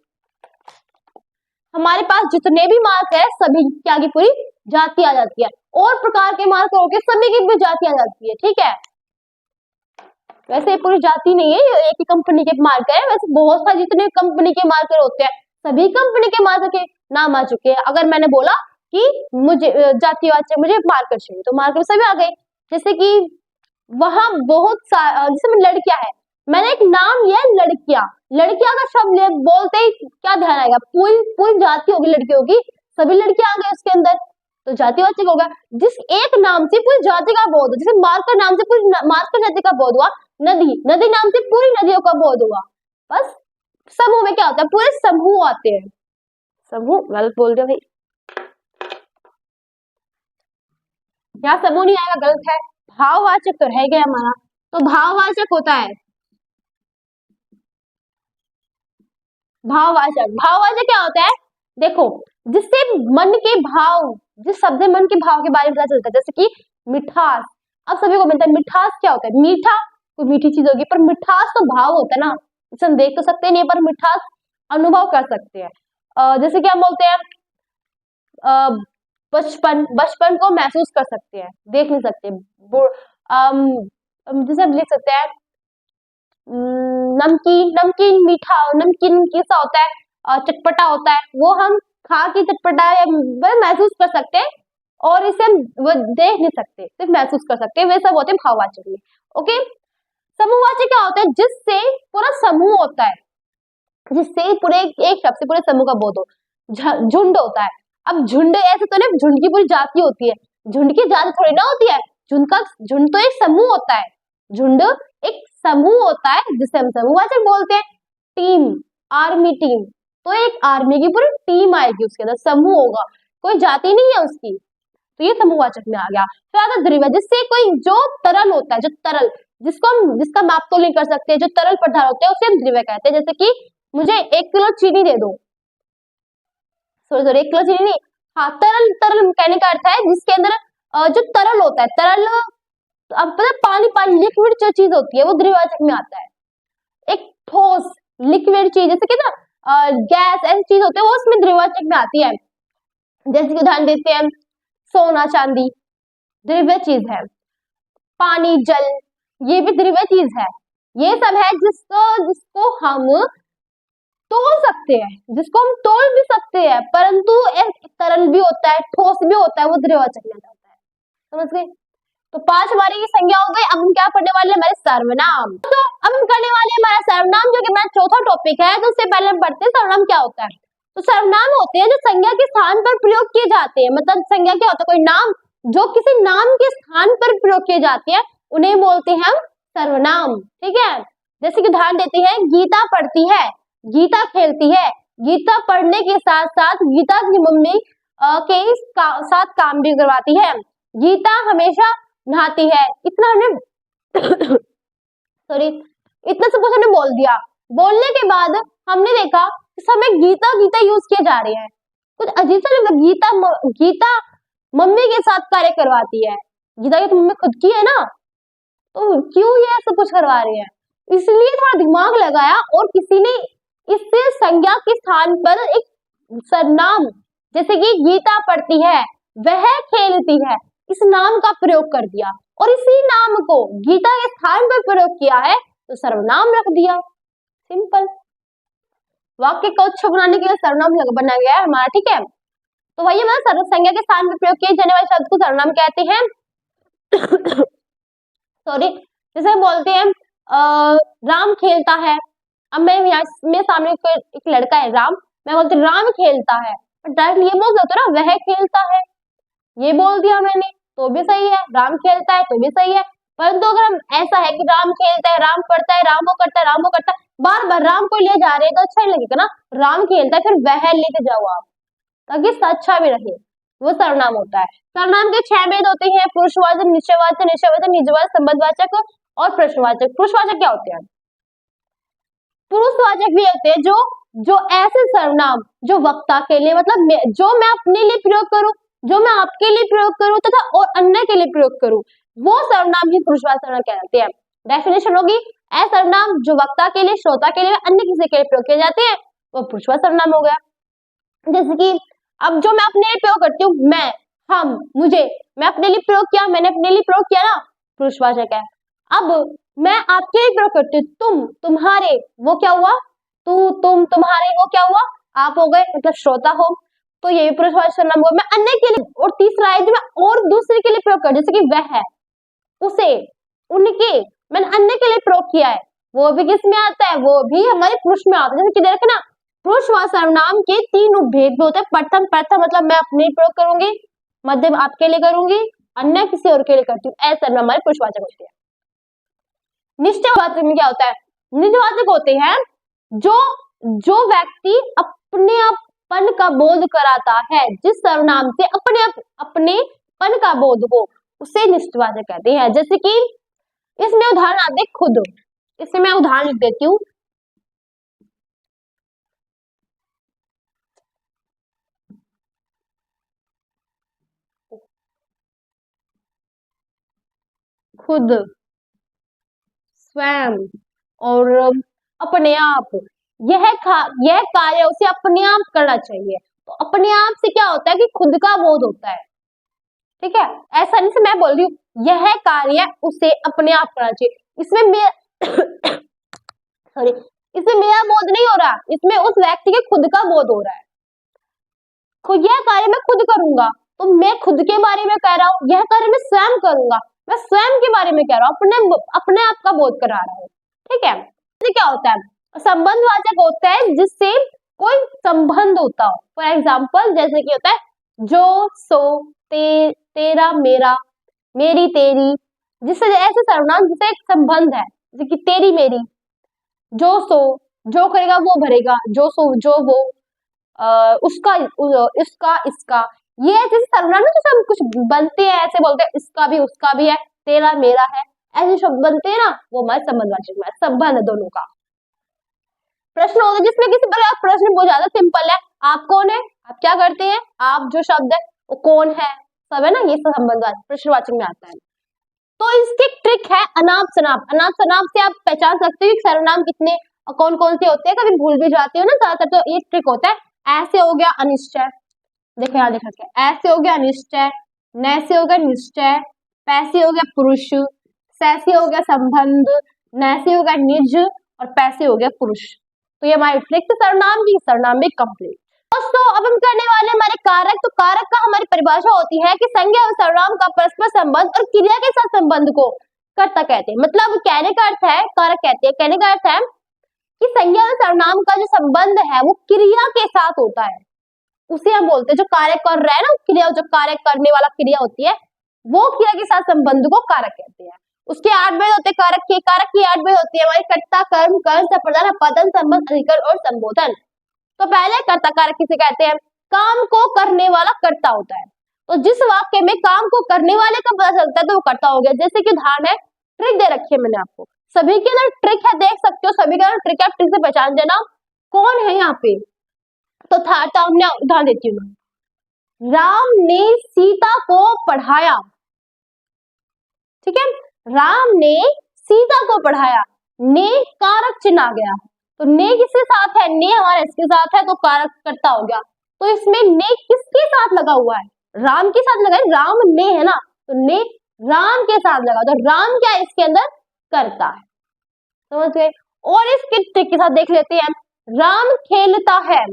हमारे पास जितने भी मार्कर है सभी की आगे पूरी जाति आ जाती है, और प्रकार के मार्कर के सभी की भी जाति आ जाती है, ठीक है। वैसे ये पूरी जाति नहीं है, ये एक ही कंपनी के मार्कर है, वैसे बहुत सारे जितने कंपनी के मार्कर होते हैं सभी कंपनी के मार्कर के नाम आ चुके हैं। अगर मैंने बोला कि मुझे जातिवाचक मुझे मार्कर चाहिए तो मार्कर सभी आ गए, जैसे कि वहां बहुत जैसे लड़कियां है, मैंने एक नाम लिया लड़कियां, लड़कियां का शब्द बोलते ही क्या ध्यान आएगा, पूरी पूरी जाति होगी लड़कियों की, सभी लड़कियां आ गई उसके अंदर, तो जातिवाचक होगा। जिस एक नाम से पूरी जाति का बोध, जैसे मार्कर नाम से पूरी मार्कर जाति का बोध हुआ, नदी, नदी नाम से पूरी नदियों का बोध हुआ। बस समूह में क्या होता है, पूरे समूह आते हैं, समूह गलत बोल रहे भाई, यहाँ समूह नहीं आएगा, गलत है, भाववाचक तो रह गया हमारा, तो भाववाचक होता है भाववाचक। भाववाचक क्या होता है, देखो जिससे मन के भाव, जिस शब्द से मन के भाव के बारे में पता चलता है, जैसे कि मिठास, अब सभी को मिलता है, मिठास क्या होता है, मीठा कोई मीठी चीज होगी, पर मिठास तो भाव होता है ना, इसे हम देख तो सकते नहीं पर मिठास अनुभव कर सकते हैं। जैसे कि हम बोलते हैं बचपन, बचपन को महसूस कर सकते हैं, देख नहीं सकते। जैसे हम लिख सकते हैं नमकीन, नमकीन मीठा, नमकीन कैसा होता है, चटपटा होता है, वो हम खा के चटपटा या महसूस कर सकते हैं, और इसे हम वो देख नहीं सकते, सिर्फ महसूस कर सकते हैं, वे सब होते हैं भाववाचक में। ओके, समूहवाचक क्या होता है, जिससे पूरा समूह होता है, जिससे पूरे एक शब्द से पूरे समूह का बोध हो। झुंड होता है, अब झुंड ऐसे तो नहीं झुंड की पूरी जाति होती है, झुंड की जाति थोड़ी ना होती है, झुंड तो एक समूह होता है, झुंड एक समूह होता है जिसे हम समूहवाचक बोलते हैं। टीम, आर्मी टीम, तो एक आर्मी की पूरी टीम आएगी, उसके अंदर समूह होगा, कोई जाति नहीं है उसकी, तो ये समूहवाचक में आ गया। फिर आता द्रव्य, जिससे कोई जो तरल होता है, जो तरल जिसको हम जिसका माप तो नहीं कर सकते, जो तरल पदार्थ होते हैं उसे हम द्रव्य कहते हैं। जैसे कि मुझे 1 किलो चीनी दे दो, सॉरी 1 किलो चीनी नहीं, हाँ तरल, तरल कहने का अर्थ है जिसके अंदर जो तरल होता है, तरल अब पता पानी, पानी लिक्विड जो चीज होती है वो द्रव्यवाचक में आता है। एक ठोस लिक्विड चीज जैसे कि ना गैस, ऐसी चीज होती है वो उसमें द्रव्यवाचक में आती है। जैसे कि उदाहरण देते हैं सोना चांदी द्रव्य चीज है, पानी जल ये भी द्रव्य चीज है, ये सब है जिसको हम तोल सकते हैं, जिसको हम तोल भी सकते हैं, परंतु एक तरल भी होता है, ठोस भी होता है, वो द्रव्यवाचक में जाता है, समझ गए। तो 5 हमारी की संज्ञा हो गई। अब हम क्या पढ़ने वाले हैं, हमारे सर्वनाम। तो अब हम करने वाले हैं हमारा सर्वनाम, जो कि हमारा चौथा टॉपिक है। तो उससे पहले हम पढ़ते हैं सर्वनाम क्या होता है। तो सर्वनाम होते हैं जो संज्ञा के स्थान पर प्रयोग किए जाते हैं, मतलब संज्ञा क्या होता है, कोई नाम जो किसी नाम के स्थान पर प्रयोग किए जाते हैं उन्हें बोलते हैं हम सर्वनाम, ठीक है। जैसे कि उदाहरण देते हैं, गीता पढ़ती है, गीता खेलती है, गीता पढ़ने के साथ साथ गीता की मम्मी के साथ काम भी करवाती है, गीता हमेशा नहाती है। इतना हमने सॉरी इतना सब कुछ हमने बोल दिया। बोलने के बाद हमने देखा समय गीता गीता यूज किए जा रहे हैं, कुछ अजीब सा लगा। गीता मम्मी के साथ कार्य करवाती है, गीता की तो मम्मी खुद की है ना, तो क्यों ये सब कुछ करवा रही है, इसलिए थोड़ा दिमाग लगाया और किसी ने इससे संज्ञा के स्थान पर एक सर्वनाम, जैसे कि गीता पढ़ती है, वह खेलती है, इस नाम का प्रयोग कर दिया, और इसी नाम को गीता के स्थान पर प्रयोग किया है तो सर्वनाम रख दिया। सिंपल, वाक्य को अच्छा बनाने के लिए सर्वनाम बना गया है हमारा, ठीक है। तो वही हमारा संज्ञा के स्थान पर प्रयोग किए जाने वाले शब्द को सर्वनाम कहते हैं। सॉरी, जैसे हम बोलते हैं राम खेलता है, अब मैं मेरे सामने एक लड़का है राम, मैं बोलती राम खेलता है, डायरेक्ट ये बोल देते ना वह खेलता है, ये बोल दिया मैंने तो भी सही है, राम खेलता है तो भी सही है। परंतु अगर हम ऐसा है कि राम खेलता है, राम पढ़ता है, राम वो करता है, राम वो करता है, बार बार राम को ले जा रहे हैं तो अच्छा नहीं लगेगा ना, राम खेलता है फिर वह लेके जाओ आप, ताकि अच्छा भी रहे। वो सर्वनाम होता है। सर्वनाम के 6 भेद होते हैं, पुरुषवाचक, निश्चयवाचक, निश्चयवाचक, निजवाचक, संबंधवाचक और प्रश्नवाचक। पुरुषवाचक क्या होते हैं? पुरुषवाचक भी होते हैं जो ऐसे सर्वनाम जो वक्ता के लिए, मतलब जो मैं अपने लिए प्रयोग करूं, जो मैं आपके लिए प्रयोग करूं तथा और अन्य के लिए प्रयोग करूं, वो सर्वनाम ही पुरुषवाचक सर्वनाम कहलाते हैं। डेफिनेशन होगी, ऐसे सर्वनाम जो वक्ता के लिए, श्रोता के लिए, अन्य किसी के लिए प्रयोग किए जाते हैं, वो पुरुषवाचक सर्वनाम हो गया। जैसे कि अब जो मैं अपने लिए प्रयोग करती हूँ, मैं, हम, मुझे, मैं अपने लिए प्रयोग किया, मैंने अपने लिए प्रयोग किया ना, पुरुषवाचक है। अब मैं आपके लिए प्रयोग करती हूँ, तुम, तुम्हारे, वो क्या हुआ? तू, तुम, तुम्हारे, वो क्या हुआ? आप हो गए, मतलब श्रोता हो, तो ये भी पुरुषवाचक सर्वनाम हुआ। मैं अन्य के लिए, और तीसरा है जो मैं और दूसरे के लिए प्रयोग कर, जैसे कि वह है, उसे, उनके, मैंने अन्य के लिए प्रयोग किया है, वो भी किस में आता है? वो भी हमारे पुरुष में आता है। जैसे कि देखना, पुरुषवाचक सर्वनाम के 3 उपभेद भी होते हैं। प्रथम मतलब मैं अपने लिए प्रयोग करूंगी, मध्यम आपके लिए करूंगी, अन्य किसी और के लिए करती हूँ, ऐसे सर्वनाम हमारे पुरुषवाचक होते हैं। निश्चयवाचक में क्या होता है? निजवाचक होते हैं जो व्यक्ति अपने अपन का बोध कराता है, जिस सर्वनाम से अपनेपन का बोध हो, उसे निश्चयवाचक कहते हैं। जैसे कि इसमें उदाहरण आते हैं खुद, इसमें मैं उदाहरण लिख देती हूँ। खुद, स्वयं और अपने आप, यह कार्य उसे अपने आप करना चाहिए। तो अपने आप से क्या होता है कि खुद का बोध होता है, ठीक है। ऐसा नहीं से मैं बोल रही हूँ यह कार्य उसे अपने आप करना चाहिए, इसमें मेरा सॉरी, इसमें मेरा बोध नहीं हो रहा, इसमें उस व्यक्ति के खुद का बोध हो रहा है। यह कार्य मैं खुद करूंगा, तो मैं खुद के बारे में कह रहा हूँ, यह कार्य मैं स्वयं करूंगा, मैं स्वयं के बारे में कह रहा हूँ, अपने आप का बोध करा रहा हूँ, ठीक है। क्या होता है? संबंधवाचक होता है जिससे कोई संबंध होता हो। फॉर एग्जाम्पल जैसे कि होता है जो, सो, तेरा, मेरा, मेरी, तेरी, जिससे ऐसे सर्वनाम जिससे एक संबंध है, जैसे कि तेरी, मेरी, जो, सो, जो करेगा वो भरेगा, जो, सो, जो, वो, उसका, इसका, इसका, ये ऐसे सर्वनाम है जैसे हम कुछ बनते हैं, ऐसे बोलते हैं इसका भी उसका भी है, तेरा मेरा है, ऐसे शब्द बनते हैं ना, वो हमारे संबंधवाचक में संबंध है दोनों का। प्रश्न होता है जिसमें किसी प्रकार का प्रश्न बहुत ज्यादा सिंपल है, आप कौन है, आप क्या करते हैं, आप जो शब्द है वो कौन है, सब है ना, ये सब संबंधवाचक प्रश्नवाचक में आता है। तो इसकी ट्रिक है अनाप शनाप। अनाप शनाप से आप पहचान सकते हो कि सर्वनाम कितने कौन कौन से होते हैं, कभी भूल भी जाते हो ना ज्यादातर, तो ये ट्रिक होता है। ऐसे हो गया अनिश्चय, देखो यहाँ देख सकते हैं, ऐसे हो गया अनिश्चय, नैसे हो गया निश्चय, पैसे हो गया पुरुष, सैसे हो गया संबंध, नैसे हो गया निज और पैसे हो गया पुरुष। तो ये हमारी ट्रिक सर्वनाम भी कंप्लीट। दोस्तों अब हम करने वाले हमारे कारक। तो कारक का हमारी परिभाषा होती है कि संज्ञा और सर्वनाम का परस्पर संबंध और क्रिया के साथ संबंध को कर्ता कहते हैं। मतलब कहने का अर्थ है, कारक कहते हैं, कहने का अर्थ है कि संज्ञा और सर्वनाम का जो संबंध है वो क्रिया के साथ होता है, उसे हम बोलते हैं, जो कार्य कर रहा है ना, क्रिया, जो कार्य करने वाला क्रिया होती है, वो क्रिया के साथ संबंध को कारक कहते हैं। उसके 8 भेद होते हैं कारक की 8 भेद होती है हमारी, कर्ता, कर्म, कर्म, संप्रदान, पदन, संबंध, अधिकरण और संबोधन। तो पहले कर्ता कारक किसे कहते हैं? काम को करने वाला कर्ता होता है। तो जिस वाक्य में काम को करने वाले का पता चलता है तो वो कर्ता हो गया। जैसे कि उदाहरण है, ट्रिक दे रखी है मैंने आपको, सभी के अंदर ट्रिक है, देख सकते हो, सभी के अंदर ट्रिक है, ट्रिक से पहचान देना कौन है यहाँ पे। तो था हमने उदाहरण देती हूँ, राम ने सीता को पढ़ाया, ठीक है, राम ने सीता को पढ़ाया, ने कारक चिन्ह आ गया। तो ने किसके साथ है? ने हमारे इसके साथ है, तो कारक कर्ता हो गया। तो इसमें ने किसके साथ लगा हुआ है? राम के साथ लगा है, राम ने है ना, तो ने राम के साथ लगा, तो राम क्या है इसके अंदर? कर्ता है, समझ गए। और इसके ट्रिक के साथ देख लेते हैं, राम खेलता है,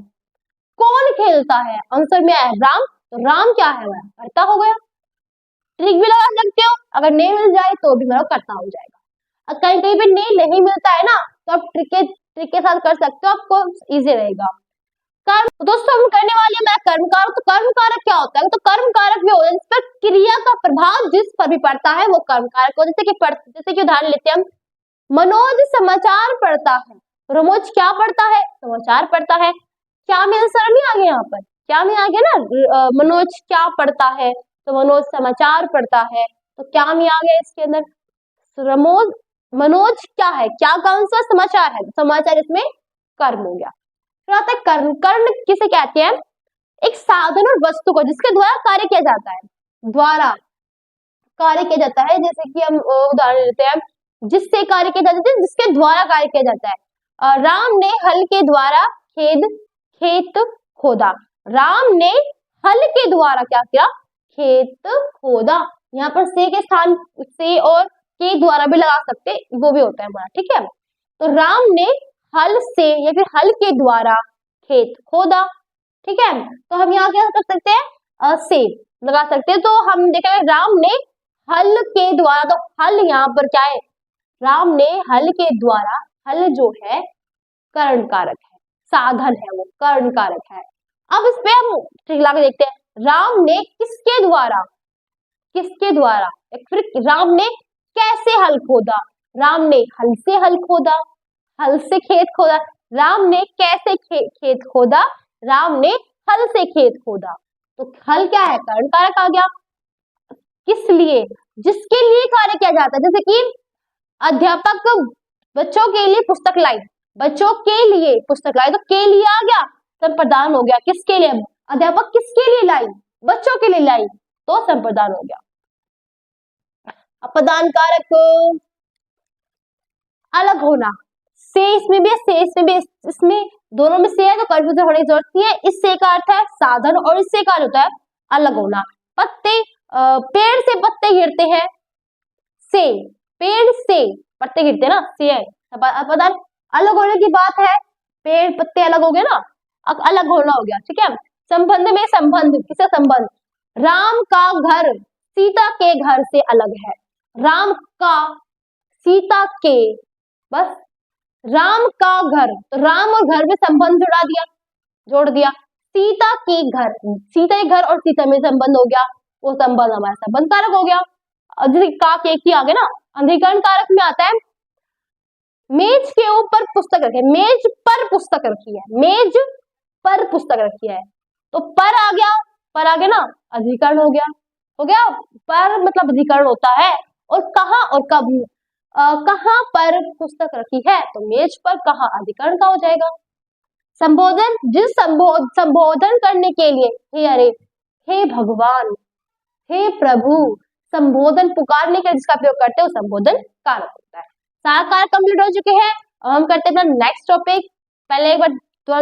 कौन खेलता है? आंसर में आया राम, तो राम क्या है? वह कर्ता हो गया। ट्रिक भी लगा सकते हो, अगर नहीं मिल जाए तो भी मेरा कर्ता हो जाएगा। कहीं कहीं पे नहीं मिलता है ना, तो आप ट्रिक के साथ कर सकते हो, आपको इजी रहेगा। कर्म, तो दोस्तों हम करने वाले हैं कर्म कारक। तो कर्म कारक क्या होता है? तो कर्म कारक भी होता है जिस पर क्रिया का प्रभाव जिस पर भी पड़ता है वो कर्म कारक हो। जैसे कि उदाहरण लेते हैं हम, मनोज समाचार पढ़ता है, मनोज क्या पढ़ता है? समाचार पढ़ता है। क्या में आंसर नहीं आ गया यहाँ पर? क्या में आ गया ना, मनोज क्या पढ़ता है, तो मनोज समाचार पढ़ता है, तो क्या में आ गया इसके अंदर। रमोज मनोज क्या है, क्या कौन सा समाचार है, समाचार इसमें कर्म हो गया। फिर आता है कर्ण। कर्ण किसे कहते हैं, एक साधन और वस्तु को जिसके द्वारा कार्य किया जाता है, द्वारा कार्य किया जाता है। जैसे कि हम उदाहरण लेते हैं, जिससे कार्य किया जाता है, जिसके द्वारा कार्य किया जाता है। राम ने हल के द्वारा खेत खोदा। राम ने हल के द्वारा क्या किया, खेत खोदा। यहाँ पर से के स्थान से और के द्वारा भी लगा सकते, वो भी होता है हमारा, ठीक है। तो राम ने हल से या फिर हल के द्वारा खेत खोदा, ठीक है। तो हम यहाँ क्या कर सकते हैं, से लगा सकते हैं। तो हम देखेंगे राम ने हल के द्वारा, तो हल यहाँ पर क्या है, राम ने हल के द्वारा, हल जो है कर्ण कारक है, साधन है, वो कर्ण कारक है। अब इस पे हम ठीक लगा के देखते हैं, राम ने किसके द्वारा, किसके द्वारा, फिर राम ने कैसे हल खोदा, राम ने हल से हल खोदा, हल से खेत खोदा। राम ने कैसे खेत खोदा, राम ने हल से खेत खोदा। तो हल क्या है, कर्ण कारक आ गया। किस लिए, जिसके लिए कार्य किया जाता है। जैसे कि अध्यापक बच्चों के लिए पुस्तक लाई, बच्चों के लिए पुस्तक लाई, तो के लिए आ गया, संप्रदान हो गया। किसके लिए, अध्यापक किसके लिए लाई, बच्चों के लिए लाई, तो संप्रदान हो गया। अपदान कारक अलग होना, से इसमें भी है, से इसमें भी, इसमें दोनों में से है, तो कंफ्यूजन होने की जरूरत नहीं है। इससे का अर्थ है साधन और इससे का अर्थ होता है अलग होना। पत्ते, पेड़ से पत्ते गिरते हैं, से, पेड़ से पत्ते गिरते हैं ना, से है। अपदान अलग होने की बात है, पेड़ पत्ते अलग हो गए ना, अलग होना हो गया, ठीक है। संबंध में संबंध, किसका संबंध, राम का घर सीता के घर से अलग है। राम का, सीता के, बस राम का घर, तो राम और घर में संबंध जुड़ा दिया, जोड़ दिया। सीता के घर, सीता के घर और सीता में संबंध हो गया, वो संबंध हमारा संबंध कारक हो गया। जैसे का के की आ गया ना, अधिकरण कारक में आता है, मेज के ऊपर पुस्तक रखी है, मेज पर पुस्तक रखी है, मेज पर पुस्तक रखी है, तो पर आ गया, पर आ गया ना, अधिकरण हो गया, हो गया। पर मतलब अधिकरण होता है, और कहाँ और कब, कहाँ पर पुस्तक रखी है, तो मेज पर, कहाँ अधिकरण का हो जाएगा। संबोधन, जिस संबोधन करने के लिए, हे अरे, हे भगवान, हे प्रभु, संबोधन पुकारने के लिए जिसका प्रयोग करते हैं वो संबोधन कारक होता है। सारा कारक कंप्लीट हो चुके हैं। अब हम करते हैं अपना नेक्स्ट टॉपिक। पहले एक बार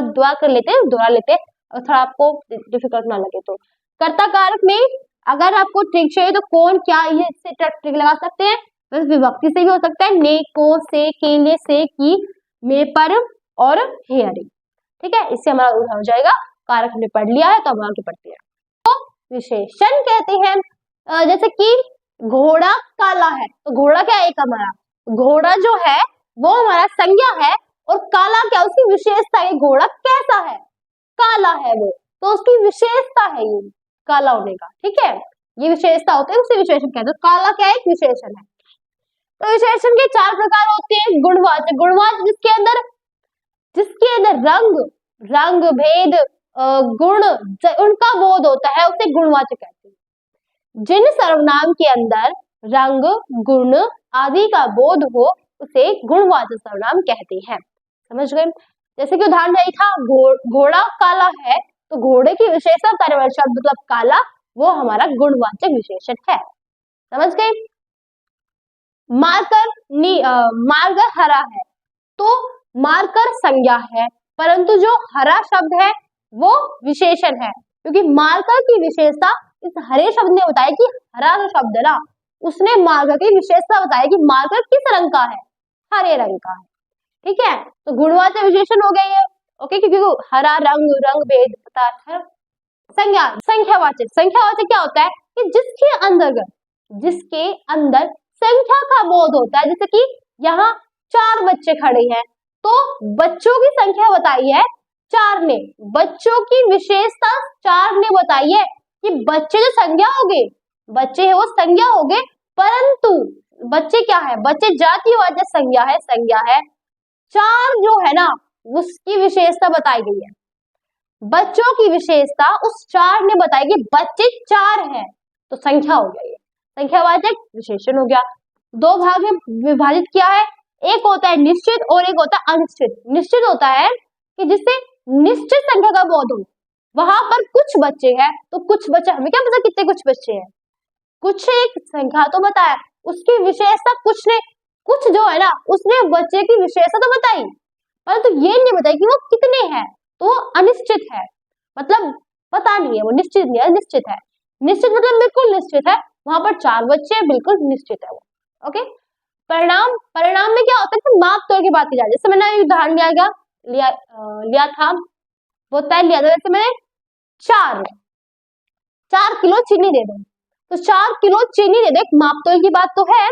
दुआ कर लेते हैं, दोहरा लेते हैं, और थोड़ा आपको डिफिकल्ट ना लगे तो। कर्ता कारक में अगर आपको ट्रिक चाहिए तो कौन, क्या, ये इससे ट्रिक लगा सकते हैं। बस विभक्ति से भी हो सकता है, ने, को, से, के लिए, से, की, में, पर और हे अरे, ठीक है। इससे हमारा उदाहरण हो जाएगा। कारक हमने पढ़ लिया है, तो हम आगे पढ़ते हैं। तो विशेषण कहते हैं, जैसे कि घोड़ा काला है, तो घोड़ा क्या है, एक हमारा घोड़ा जो है वो हमारा संज्ञा है, और काला क्या, उसकी विशेषता है, घोड़ा कैसा है, काला है वो, तो उसकी विशेषता है ये काला होने का, ठीक है। ये विशेषता होती है, उसे विशेषण कहते हैं। काला क्या है, एक विशेषण है। तो विशेषण के चार प्रकार होते हैं। गुणवाचक, गुणवाचक जिसके अंदर रंग भेद गुण उनका बोध होता है, उसे गुणवाचक कहते हैं। जिन सर्वनाम के अंदर रंग गुण आदि का बोध हो उसे गुणवाचक सर्वनाम कहते हैं। समझ गए। जैसे कि उदाहरण यही था, घोड़ा काला है, तो घोड़े की विशेषता कार्य वाला शब्द मतलब काला, वो हमारा गुणवाचक विशेषण है। समझ गए। मार्कर हरा है, तो मार्कर संज्ञा है, परंतु जो हरा शब्द है वो विशेषण है, क्योंकि मार्कर की विशेषता इस हरे शब्द ने बताया कि हरा जो शब्द है ना, उसने मार्कर की विशेषता बताया कि मार्कर किस रंग का है, हरे रंग का है, ठीक है। तो गुणवाचक विशेषण हो गया ये, ओके, क्योंकि हरा रंग भेद तथा संज्ञा। संख्यावाचक क्या होता है कि जिसके अंदर संख्या का बोध होता है। जैसे कि यहाँ 4 बच्चे खड़े हैं, तो बच्चों की संख्या बताई है 4 ने, बच्चों की विशेषता 4 ने बताई है कि बच्चे जो संज्ञा हो गए, बच्चे है वो संज्ञा हो गए, परंतु बच्चे क्या है, बच्चे जातिवाचक संज्ञा है 4 जो है ना उसकी विशेषता बताई गई है। बच्चों की विशेषता उस चार ने बताई कि बच्चे चार हैं, तो संख्या हो गया, ये संख्यावाचक विशेषण हो गया। दो भाग में विभाजित किया है, एक होता है निश्चित और एक होता है अनिश्चित। निश्चित होता है कि जिससे निश्चित संख्या का बोध हो, वहां पर कुछ बच्चे हैं तो कुछ बच्चे, हमें क्या पता कितने कुछ बच्चे हैं, कुछ एक संख्या तो बताया, उसकी विशेषता कुछ ने, कुछ जो है ना उसने बच्चे की विशेषता तो बताई, परंतु ये नहीं बताया कि वो कितने हैं, तो वो अनिश्चित है, मतलब पता नहीं है, वो निश्चित नहीं है, निश्चित है। निश्चित मतलब बिल्कुल निश्चित है, वहां पर चार बच्चे हैं, बिल्कुल निश्चित है वो। ओके, परिणाम, परिणाम में क्या होता है कि माप तोड़ की बात की जाती है। जैसे मैंने उदाहरण लिया था, वो तय लिया था, जैसे मैंने चार 4 किलो चीनी दे दो, तो 4 किलो चीनी दे दो, एक माप तोल की बात तो है।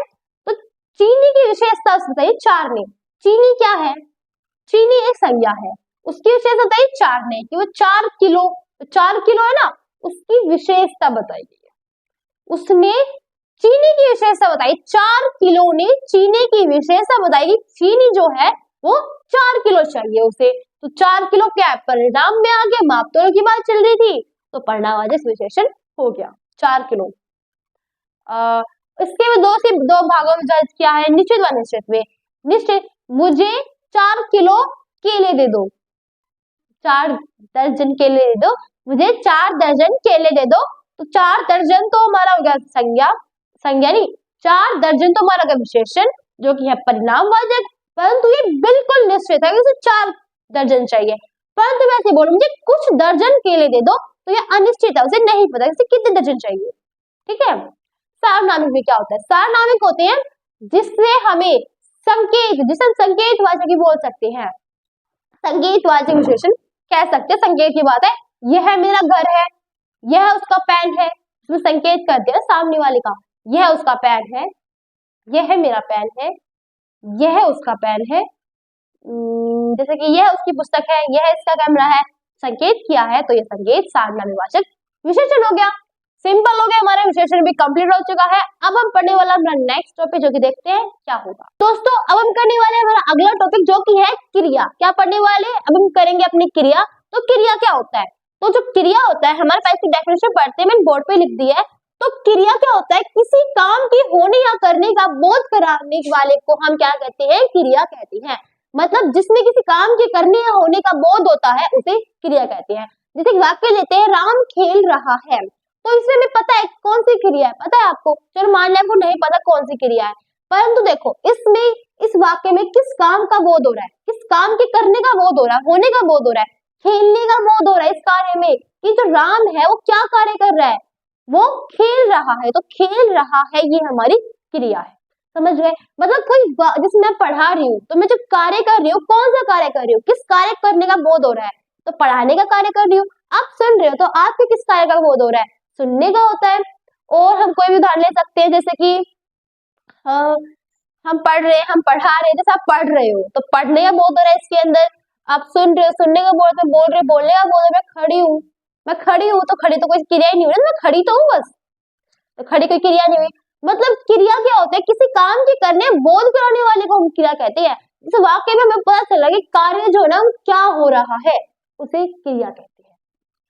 तो चीनी की विशेषता बताइए चार ने, चीनी क्या है, चीनी एक संज्ञा है, उसकी विशेषता बताइए चार ने कि वो 4 किलो, 4 किलो है ना, उसकी विशेषता बताई गई है। उसने चीनी की विशेषता बताई, 4 किलो ने चीनी की विशेषता बताई, चीनी जो है वो 4 किलो चाहिए उसे, तो 4 किलो क्या है, परिणाम में आ गया, माप तोल की बात चल रही थी, तो परिणामवाचक विशेषण हो गया 4 किलो। इसके में दो भागों में विभाजित किया है, निश्चित व अनिश्चित में। निश्चित, मुझे 4 किलो केले दे दो, 4 दर्जन केले दे दो, मुझे 4 दर्जन केले दे दो, तो 4 दर्जन तो हमारा हो गया संज्ञा, संज्ञा नहीं, 4 दर्जन तो हमारा हो गया विशेषण जो कि है परिणामवाचक, परंतु ये बिल्कुल निश्चित है कि उसे 4 दर्जन चाहिए। परंतु मैं ऐसे बोलूं मुझे कुछ दर्जन केले दे दो, तो ये अनिश्चित है, उसे नहीं पता कि कितने दर्जन चाहिए। ठीक है, सार्वनामिक में क्या होता है, सार्वनामिक होते हैं जिससे हमें संकेत, जिसे हम संकेतवाचक भी बोल सकते हैं, संकेतवाचक विशेषण कह सकते हैं। संकेत की बात है, यह मेरा घर है, यह उसका पैन है, इसमें संकेत कर दिया सामने वाले का, यह उसका पैन है, यह मेरा पैन है, यह उसका पैन है, जैसे कि यह उसकी पुस्तक है, यह इसका कैमरा है, संकेत किया है, तो यह संकेत सार्वनामिकवाचक विशेषण हो गया। सिंपल हो गया, हमारा विशेषण भी कंप्लीट हो चुका है। अब हम पढ़ने वाला अपना नेक्स्ट टॉपिक जो कि देखते हैं क्या होगा। दोस्तों अब हम करने वाले हैं हमारा अगला टॉपिक जो कि है क्रिया। क्या पढ़ने वाले, अब हम करेंगे अपनी क्रिया। तो क्रिया क्या होता है, तो जो क्रिया होता है हमारे पास की डेफिनेशन पढ़ते हैं, मैंने बोर्ड पे लिख दी है। तो क्रिया क्या होता है, किसी काम की होने या करने का बोध कराने वाले को हम क्या कहते हैं, क्रिया कहते हैं। मतलब जिसमें किसी काम के करने या होने का बोध होता है उसे क्रिया कहते हैं। जैसे वाक्य लेते हैं, राम खेल रहा है, तो इसमें हमें पता है कौन सी क्रिया है, पता है आपको, चलो मान लिया आपको नहीं पता कौन सी क्रिया है, परंतु देखो इसमें, इस वाक्य में किस काम का बोध हो रहा है, किस काम के करने का बोध हो रहा है, होने का बोध हो रहा है, खेलने का बोध हो रहा है इस कार्य में, कि जो राम है वो क्या कार्य कर रहा है, वो खेल रहा है, तो खेल रहा है ये हमारी क्रिया है। समझ गए, मतलब कोई जैसे मैं पढ़ा रही हूँ, तो मैं जो कार्य कर रही हूँ, कौन सा कार्य कर रही हूँ, किस कार्य करने का बोध हो रहा है, तो पढ़ाने का कार्य कर रही हूँ। आप सुन रहे हो तो आपके किस कार्य का बोध हो रहा है, सुनने का होता है। और हम कोई भी उदाहरण ले सकते हैं, जैसे कि हम पढ़ रहे हैं, हम पढ़ा रहे हैं, जैसे आप पढ़ रहे हो तो पढ़ने का बोध हो रहा है इसके अंदर, आप सुन रहे हो, सुनने का बोध, में बोल रहे, बोलने का बोध, मैं खड़ी हूँ, मैं खड़ी हूँ, तो खड़ी तो कोई क्रिया ही नहीं हुई, मैं खड़ी तो हूँ बस, तो खड़ी कोई क्रिया नहीं हुई। मतलब क्रिया क्या होता है, किसी काम के करने बोध कराने वाले को हम क्रिया कहते हैं। इस वाक्य में हमें पता चला कि कार्य जो है ना क्या हो रहा है, उसे क्रिया कहते हैं।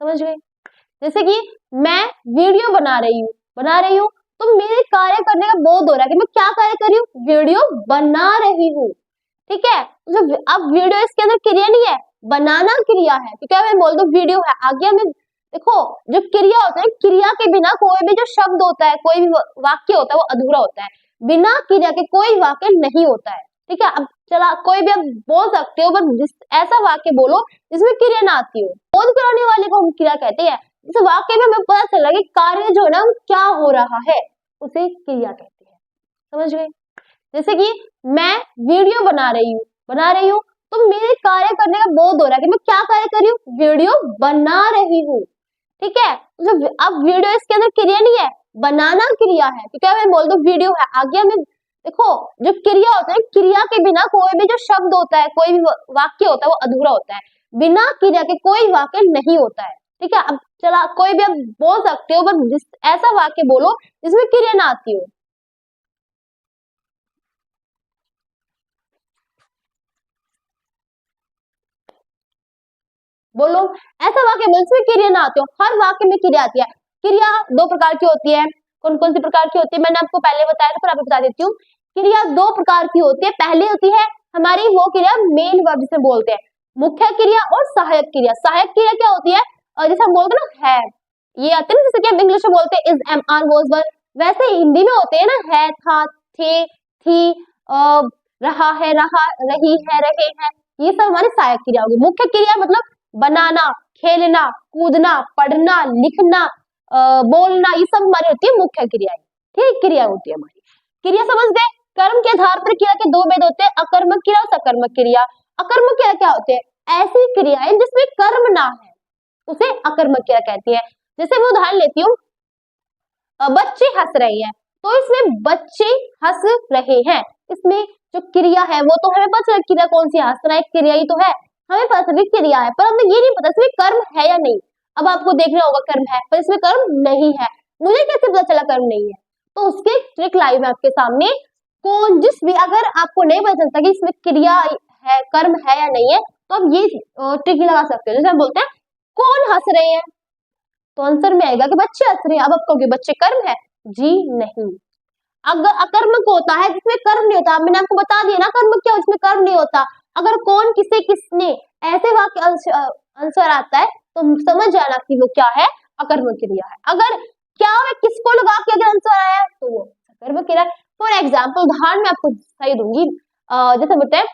समझ गए, जैसे कि मैं वीडियो बना रही हूँ, तो मेरे कार्य करने का बोध हो रहा है कि मैं क्या कार्य कर रही हूँ, वीडियो बना रही हूँ। ठीक है, तो अब वीडियो इसके अंदर क्रिया नहीं है, बनाना क्रिया है, तो क्या मैं बोल दूं वीडियो है, आगे हमें देखो जो क्रिया होता है, क्रिया के बिना कोई भी जो शब्द होता है, कोई भी वाक्य होता है वो अधूरा होता है, बिना क्रिया के कोई वाक्य नहीं होता है। ठीक है, अब चला कोई भी आप बोल सकते हो, बस ऐसा वाक्य बोलो जिसमें क्रिया ना आती हो, बोध कराने वाले को हम क्रिया कहते हैं। इस वाक्य में हमें पता चला कि कार्य जो है ना क्या हो रहा है, उसे क्रिया कहते हैं। समझ गए, जैसे कि मैं वीडियो बना रही हूँ, तो मेरे कार्य करने का बोध हो रहा है कि मैं क्या कार्य कर रही हूँ, वीडियो बना रही हूँ। ठीक है, तो अब वीडियो इसके अंदर क्रिया नहीं है, बनाना क्रिया है, तो क्या मैं बोल दूं वीडियो है, आगे हमें देखो जो क्रिया होता है, क्रिया के बिना कोई भी जो शब्द होता है, कोई भी वाक्य होता है वो अधूरा होता है, बिना क्रिया के कोई वाक्य नहीं होता है। ठीक है, अब चला कोई भी आप बोल सकते हो, बस ऐसा वाक्य बोलो जिसमें क्रिया ना आती हो। बोलो, ऐसा वाक्य बोलो जिसमें क्रिया ना आती हो। हर वाक्य में क्रिया आती है। क्रिया दो प्रकार की होती है। कौन कौन सी प्रकार की होती है मैंने आपको पहले बताया था, पर आपको बता देती हूँ। क्रिया दो प्रकार की होती है। पहली होती है हमारी वो क्रिया मेन वर्ब जिसे बोलते हैं, मुख्य क्रिया और सहायक क्रिया। सहायक क्रिया क्या होती है? जैसे हम बोलते हैं ना है, ये आते हैं ना, जैसे कि हम इंग्लिश में बोलते हैं इज, एम, आर, वाज, वर, वैसे हिंदी में होते हैं ना है, था, थे, थी, रहा है, रहा, रही है, रहे हैं। ये सब हमारी सहायक क्रिया होगी। मुख्य क्रिया मतलब बनाना, खेलना, कूदना, पढ़ना, लिखना, बोलना, ये सब हमारी होती है मुख्य क्रियाएं। ठीक, क्रिया होती है हमारी। क्रिया समझ गए? कर्म के आधार पर क्रिया के दो भेद होते हैं, अकर्मक क्रिया और सकर्मक क्रिया। अकर्मक क्रिया क्या होते हैं? ऐसी क्रियाएं जिसमें कर्म ना है, उसे अकर्मक क्रिया कहती है। जैसे मैं उदाहरण लेती हूँ, बच्चे हंस रहे हैं, तो इसमें बच्चे हंस रहे हैं, इसमें जो क्रिया है वो तो हमें पता चला क्रिया कौन सी, हंसना एक क्रिया ही तो है, हमें पता चला क्रिया है, पर हमें ये नहीं पता इसमें कर्म है या नहीं। अब आपको देखना होगा कर्म है पर इसमें कर्म नहीं है, मुझे कैसे पता चला कर्म नहीं है? तो उसकी ट्रिक लाई मैं आपके सामने। कौन जिस भी, अगर आपको नहीं पता चलता कि इसमें क्रिया है, कर्म है या नहीं है, तो आप ये ट्रिक लगा सकते हो। जैसे हम बोलते हैं कौन हंस रहे हैं, तो आंसर में आएगा कि बच्चे हंस रहे हैं। अब आप कहोगे बच्चे कर्म है? जी नहीं। अगर अकर्मक होता है जिसमें कर्म नहीं होता, मैंने आपको बता दिया ना कर्म क्या, इसमें कर्म नहीं होता। अगर कौन, किसे, किसने, ऐसे वाक्य आंसर आता है तो समझ जाना कि वो क्या है, अकर्मक क्रिया है। अगर क्या है, किसको लगा के अगर आंसर आया तो वो अकर्मक क्रिया है। फॉर एग्जाम्पल उदाहरण मैं आपको सही दूंगी, जैसे बोलते हैं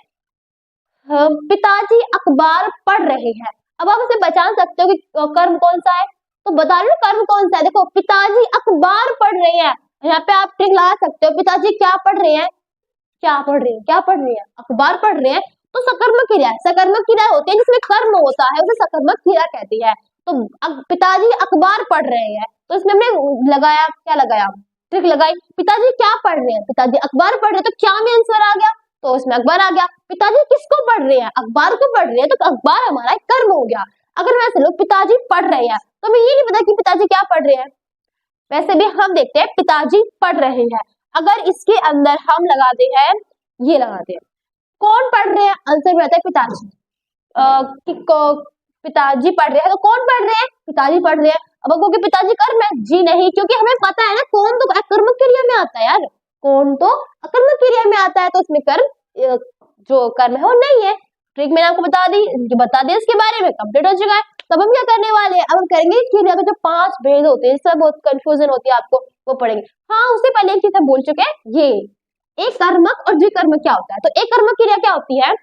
पिताजी अखबार पढ़ रहे हैं। अब आप उसे पहचान सकते हो कि कर्म कौन सा है, तो बता रहे हो कर्म कौन सा है। देखो पिताजी अखबार पढ़ रहे हैं, यहाँ पे आप ट्रिक लगा सकते हो, पिताजी क्या पढ़ रहे हैं, क्या पढ़ रहे हैं, क्या पढ़ रहे हैं, अखबार पढ़ रहे हैं, तो सकर्मक क्रिया है। सकर्मक क्रिया होती है जिसमें कर्म होता है, उसे सकर्मक क्रिया कहती है। तो पिताजी अखबार पढ़ रहे हैं, तो इसमें हमने लगाया, क्या लगाया, ट्रिक लगाई। पिताजी क्या पढ़ रहे हैं, पिताजी अखबार पढ़ रहे हैं, तो क्या में आंसर आ गया, तो उसमें अखबार आ गया। पिताजी किसको पढ़ रहे हैं, अखबार को पढ़ रहे हैं, तो अखबार हमारा एक कर्म हो गया। अगर वैसे लोग पिताजी पढ़ रहे हैं तो हमें ये नहीं पता कि पिताजी क्या पढ़ रहे हैं, वैसे भी हम देखते हैं पिताजी पढ़ रहे हैं। अगर इसके अंदर हम लगाते हैं, ये लगाते हैं कौन पढ़ रहे हैं, आंसर में आता है पिताजी। पिताजी पढ़ रहे हैं, तो कौन पढ़ रहे हैं, पिताजी पढ़ रहे हैं। अब आपको कि पिताजी कर्म है? जी नहीं, क्योंकि हमें पता है ना कौन तो अकर्मक क्रिया में आता है यार, कौन तो अकर्मक क्रिया में आता है, तो इसमें कर्म, जो कर्म है वो नहीं है। ट्रिक मैंने आपको बता दी, जो बता दिया इसके बारे में कंप्लीट हो चुका है। तब हम क्या करने वाले हैं, अब हम करेंगे क्रिया के जो 5 भेद होते हैं, इससे बहुत कंफ्यूजन होती है आपको, वो पढ़ेंगे। हाँ, उससे पहले एक चीज हम भूल चुके हैं, ये एक कर्मक और द्विकर्मक क्या होता है। तो एक कर्मक क्रिया क्या होती है,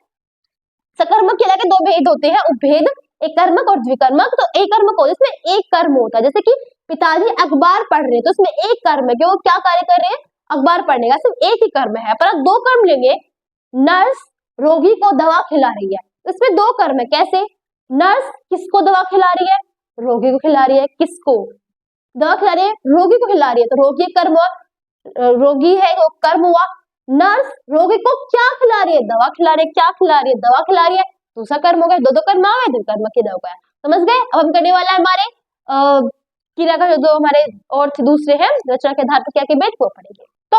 सकर्मक क्रिया के 2 भेद होते हैं, उपभेद, एक कर्मक और द्विकर्मक। तो एक कर्मक होता है इसमें एक कर्म होता है, जैसे कि पिताजी अखबार पढ़ रहे हैं, तो इसमें एक कर्म है कि वो क्या कार्य कर रहे हैं, अखबार पढ़ने का, सिर्फ एक ही कर्म है। पर आप 2 कर्म लेंगे, नर्स रोगी को दवा खिला रही है, इसमें 2 कर्म है। कैसे, नर्स किसको दवा खिला रही है, रोगी को खिला रही है, किसको दवा खिला रही है, रोगी को खिला रही है, तो रोगी कर्म हुआ, रोगी है तो कर्म हुआ। नर्स रोगी को क्या खिला रही है, दवा खिला रही है, क्या खिला रही है, दवा खिला रही है, दूसरा कर्म हो गया, 2 कर्म आ गए, 2 कर्म की हो गया। समझ गए? अब हम करने वाला है हमारे क्रिया का जो हमारे और दूसरे हैं रचना के आधार पर क्रिया के भेद को पढ़ेंगे। तो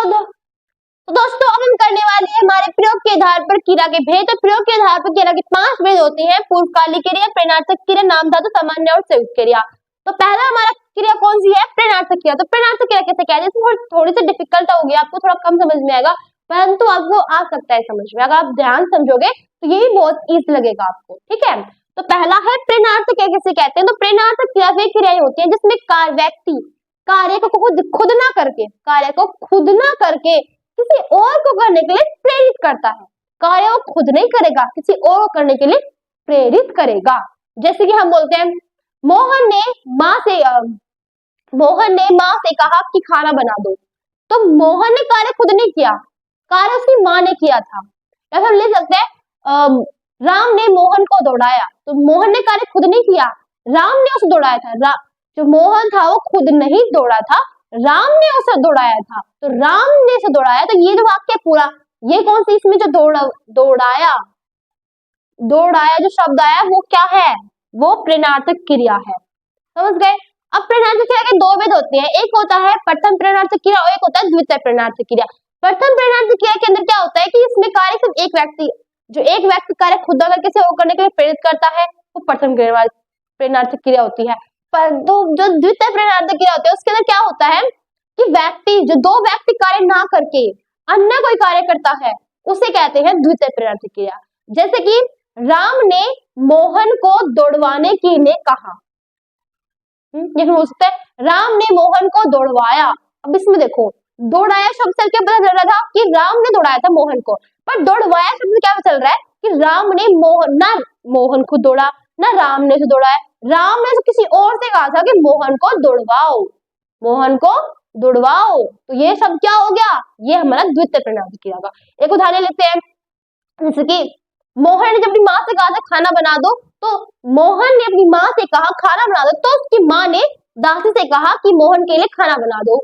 दोस्तों अब हम करने वाले हैं हमारे प्रयोग के आधार पर क्रिया के भेद। तो प्रयोग के आधार पर क्रिया के 5 भेद होते हैं, पूर्वकालिक क्रिया, प्रेरणार्थक क्रिया, नामधातु, सामान्य और संयुक्त क्रिया। तो पहला हमारा क्रिया कौन सी है, प्रेरणार्थक क्रिया। तो प्रेरणार्थक क्रिया कैसे कहते हैं, थोड़ी सी डिफिकल्ट होगी, आपको थोड़ा कम समझ में आएगा, परंतु आपको आ सकता है समझ में, अगर आप ध्यान समझोगे तो ये बहुत ईजी लगेगा आपको। ठीक है, तो पहला है प्रेरणार्थक क्रिया कैसे कहते हैं। तो प्रेरणार्थक क्रिया वे क्रियाएं होती है जिसमें व्यक्ति कार्य को खुद ना करके, कार्य को खुद ना करके किसी और को करने के लिए प्रेरित करता है। कार्य वो खुद नहीं करेगा, किसी और को करने के लिए प्रेरित करेगा। जैसे कि हम बोलते हैं मोहन ने माँ से कहा कि खाना बना दो, तो मोहन ने कार्य खुद नहीं किया, कार्य उसकी माँ ने किया था। या फिर हम ले सकते हैं राम ने मोहन को दौड़ाया, तो मोहन ने कार्य खुद नहीं किया, राम ने उसे दौड़ाया था। जो मोहन था वो खुद नहीं दौड़ा था, राम ने उसे दौड़ाया था, तो राम ने उसे दौड़ाया। तो ये जो वाक्य पूरा, ये कौन सी इसमें जो दौड़ाया जो शब्द आया वो क्या है, वो प्रेरणार्थक क्रिया है। समझ गए? अब प्रेरणार्थक क्रिया के 2 भेद होते हैं, एक होता है प्रथम प्रेरणार्थक क्रिया और एक होता है द्वितीय प्रेरणार्थक क्रिया। प्रथम प्रेरणार्थक क्रिया के अंदर क्या होता है कि इसमें कार्य सिर्फ एक व्यक्ति, जो एक व्यक्ति कार्य खुद अगर किसी और करने के लिए प्रेरित करता है, वो प्रथम प्रेरणार्थक क्रिया होती है। पर जो द्वितीय प्रेरणार्थक क्रिया होती है उसके अंदर क्या होता है कि दो व्यक्ति कार्य ना करके अन्य कोई कार्य करता है उसे कहते हैं द्वितीय प्रेरणार्थक क्रिया। जैसे कि राम ने मोहन को दौड़वाने के लिए कहा। ये हो सकता है राम ने मोहन को दौड़वाया। अब इसमें देखो दौड़ाया शब्द से क्या पता चल रहा था कि राम ने दौड़ाया था मोहन को, पर दौड़वाया शब्द से क्या पता चल रहा है कि राम ने मोहन को दौड़ा ना राम ने उसे दौड़ाया। राम ने तो किसी और से कहा था कि मोहन को दौड़वाओ, मोहन को दौड़वाओ। तो ये सब क्या हो गया, ये हमारा द्वितीय प्रेरणार्थक क्रिया का। एक उदाहरण लेते हैं, जैसे कि मोहन ने जब अपनी माँ से कहा था खाना बना दो, तो मोहन ने अपनी माँ से कहा खाना बना दो, तो उसकी माँ ने दासी से कहा कि मोहन के लिए खाना बना दो।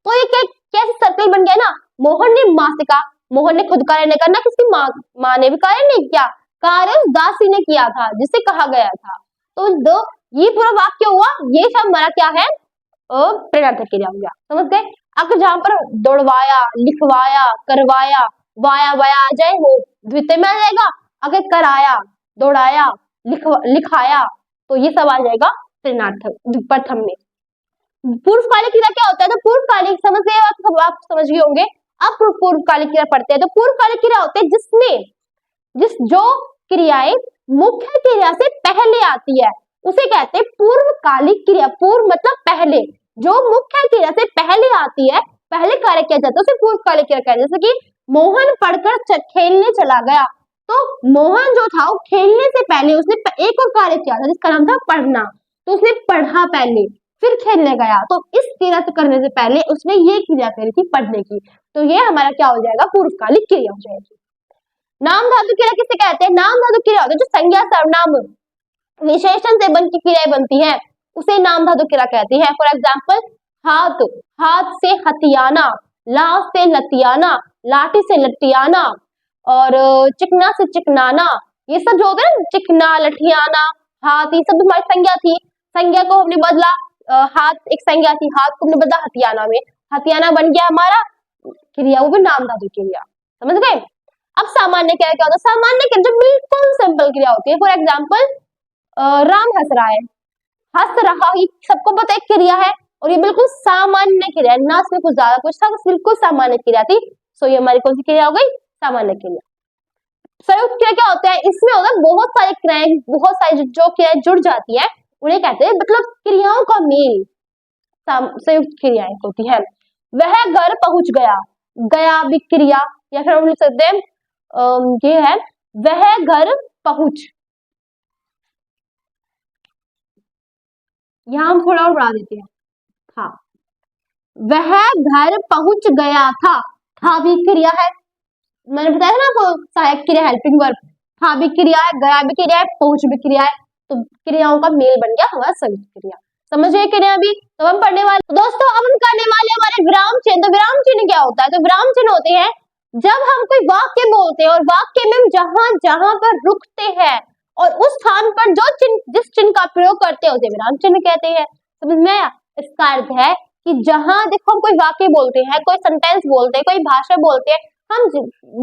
तो ये कैसे सर्कल बन गया ना, मोहन ने माँ से कहा, मोहन ने खुद कार्य नहीं करना, किसकी माँ ने भी कार्य नहीं किया, कार्य उस दासी ने किया था जिसे कहा गया था। तो ये पूरा वाक्य हुआ, ये सब हमारा क्या है प्रेरणार्थक क्रिया हो गया, समझ गए। अगर जहां पर दौड़वाया, लिखवाया, करवाया, वाया वाया आ जाए वो द्वितीय में आ जाएगा। अगर कराया, दौड़ाया, लिखाया तो ये सब आ जाएगा प्रेरणार्थक प्रथम में। पूर्वकालिक क्रिया क्या होता है, तो पूर्वकालिक समझ गए आप समझ गए होंगे। अब पूर्वकालिक क्रिया पढ़ते हैं, तो पूर्वकालिक क्रिया होते हैं जिसमें जो क्रियाएं मुख्य क्रिया से पहले आती है उसे कहते हैं पूर्वकालिक क्रिया। पूर्व मतलब पहले, जो मुख्य क्रिया से पहले आती है, पहले कार्य किया जाता है उसे पूर्वकालिक क्रिया कहते हैं। जैसे कि मोहन पढ़कर खेलने चला गया, तो मोहन जो था वो खेलने से पहले उसने एक और कार्य किया था जिसका नाम था पढ़ना, तो उसने पढ़ा पहले फिर खेलने गया, तो इस क्रिया से करने से पहले उसने ये क्रिया करी थी पढ़ने की, तो ये हमारा क्या हो जाएगा पूर्वकालिक क्रिया हो जाएगी। नाम धातु क्रिया किसे कहते हैं, नाम धातु क्रिया होती है जो संज्ञा सर्वनाम विशेषण से बन की क्रियाएं बनती है उसे नाम धातु क्रिया कहती है। फॉर एग्जाम्पल हाथ, हाथ से हथियाना, लाश से लतियाना, लाठी से लटियाना, और चिकना से चिकनाना, ये सब जो होते हैं ना, चिकना, लठियाना, हाथ, ये सब हमारी संज्ञा थी। संज्ञा को हमने बदला, हाथ एक संज्ञा थी, हाथ को हमने बदला हथियाना में, हथियाना बन गया हमारा क्रिया, वो भी नाम धातु क्रिया, समझ गए। अब सामान्य क्रिया क्या होता है, सामान्य क्रिया जो बिल्कुल सिंपल क्रिया होती है। फॉर एग्जाम्पल राम हंस रहा है, हंस रहा, ये सबको पता है क्रिया है और ये बिल्कुल सामान्य क्रिया है, ना इसमें कुछ ज्यादा कुछ था, बिल्कुल सामान्य क्रिया थी। सो ये हमारी कौन सी क्रिया हो गई, सामान्य क्रिया। संयुक्त क्रिया क्या होता है, इसमें होता है बहुत सारी क्रियाएं, बहुत सारी जो क्रियाएं जुड़ जाती है उन्हें कहते हैं, मतलब क्रियाओं का मेल संयुक्त क्रियाएं होती है। वह घर पहुंच गया, गया भी क्रिया, या फिर हम लिख सकते हैं ये है वह घर पहुंच, यहां हम थोड़ा और बढ़ा देते हैं, था, वह घर पहुंच गया था भी क्रिया है, मैंने बताया था ना आपको सहायक क्रिया हेल्पिंग वर्ब, था भी क्रिया है, गया भी क्रिया है, पहुंच भी क्रिया है, तो क्रियाओं का मेल बन गया हमारा संयुक्त क्रिया। समझ गए क्रिया भी, तो हम पढ़ने वाले, तो दोस्तों अब हम करने वाले हमारे विराम चिन्ह। तो विराम चिन्ह क्या होता है, तो विराम चिन्ह होते हैं जब हम कोई वाक्य बोलते हैं और वाक्य में हम जहां जहां पर रुकते हैं और उस स्थान पर जो चिन्ह जिस चिन्ह का प्रयोग करते हैं उसे विराम चिन्ह कहते हैं। समझ में आया, इसका अर्थ है कि जहां देखो हम कोई वाक्य बोलते हैं, कोई सेंटेंस बोलते हैं, कोई भाषा बोलते हैं, हम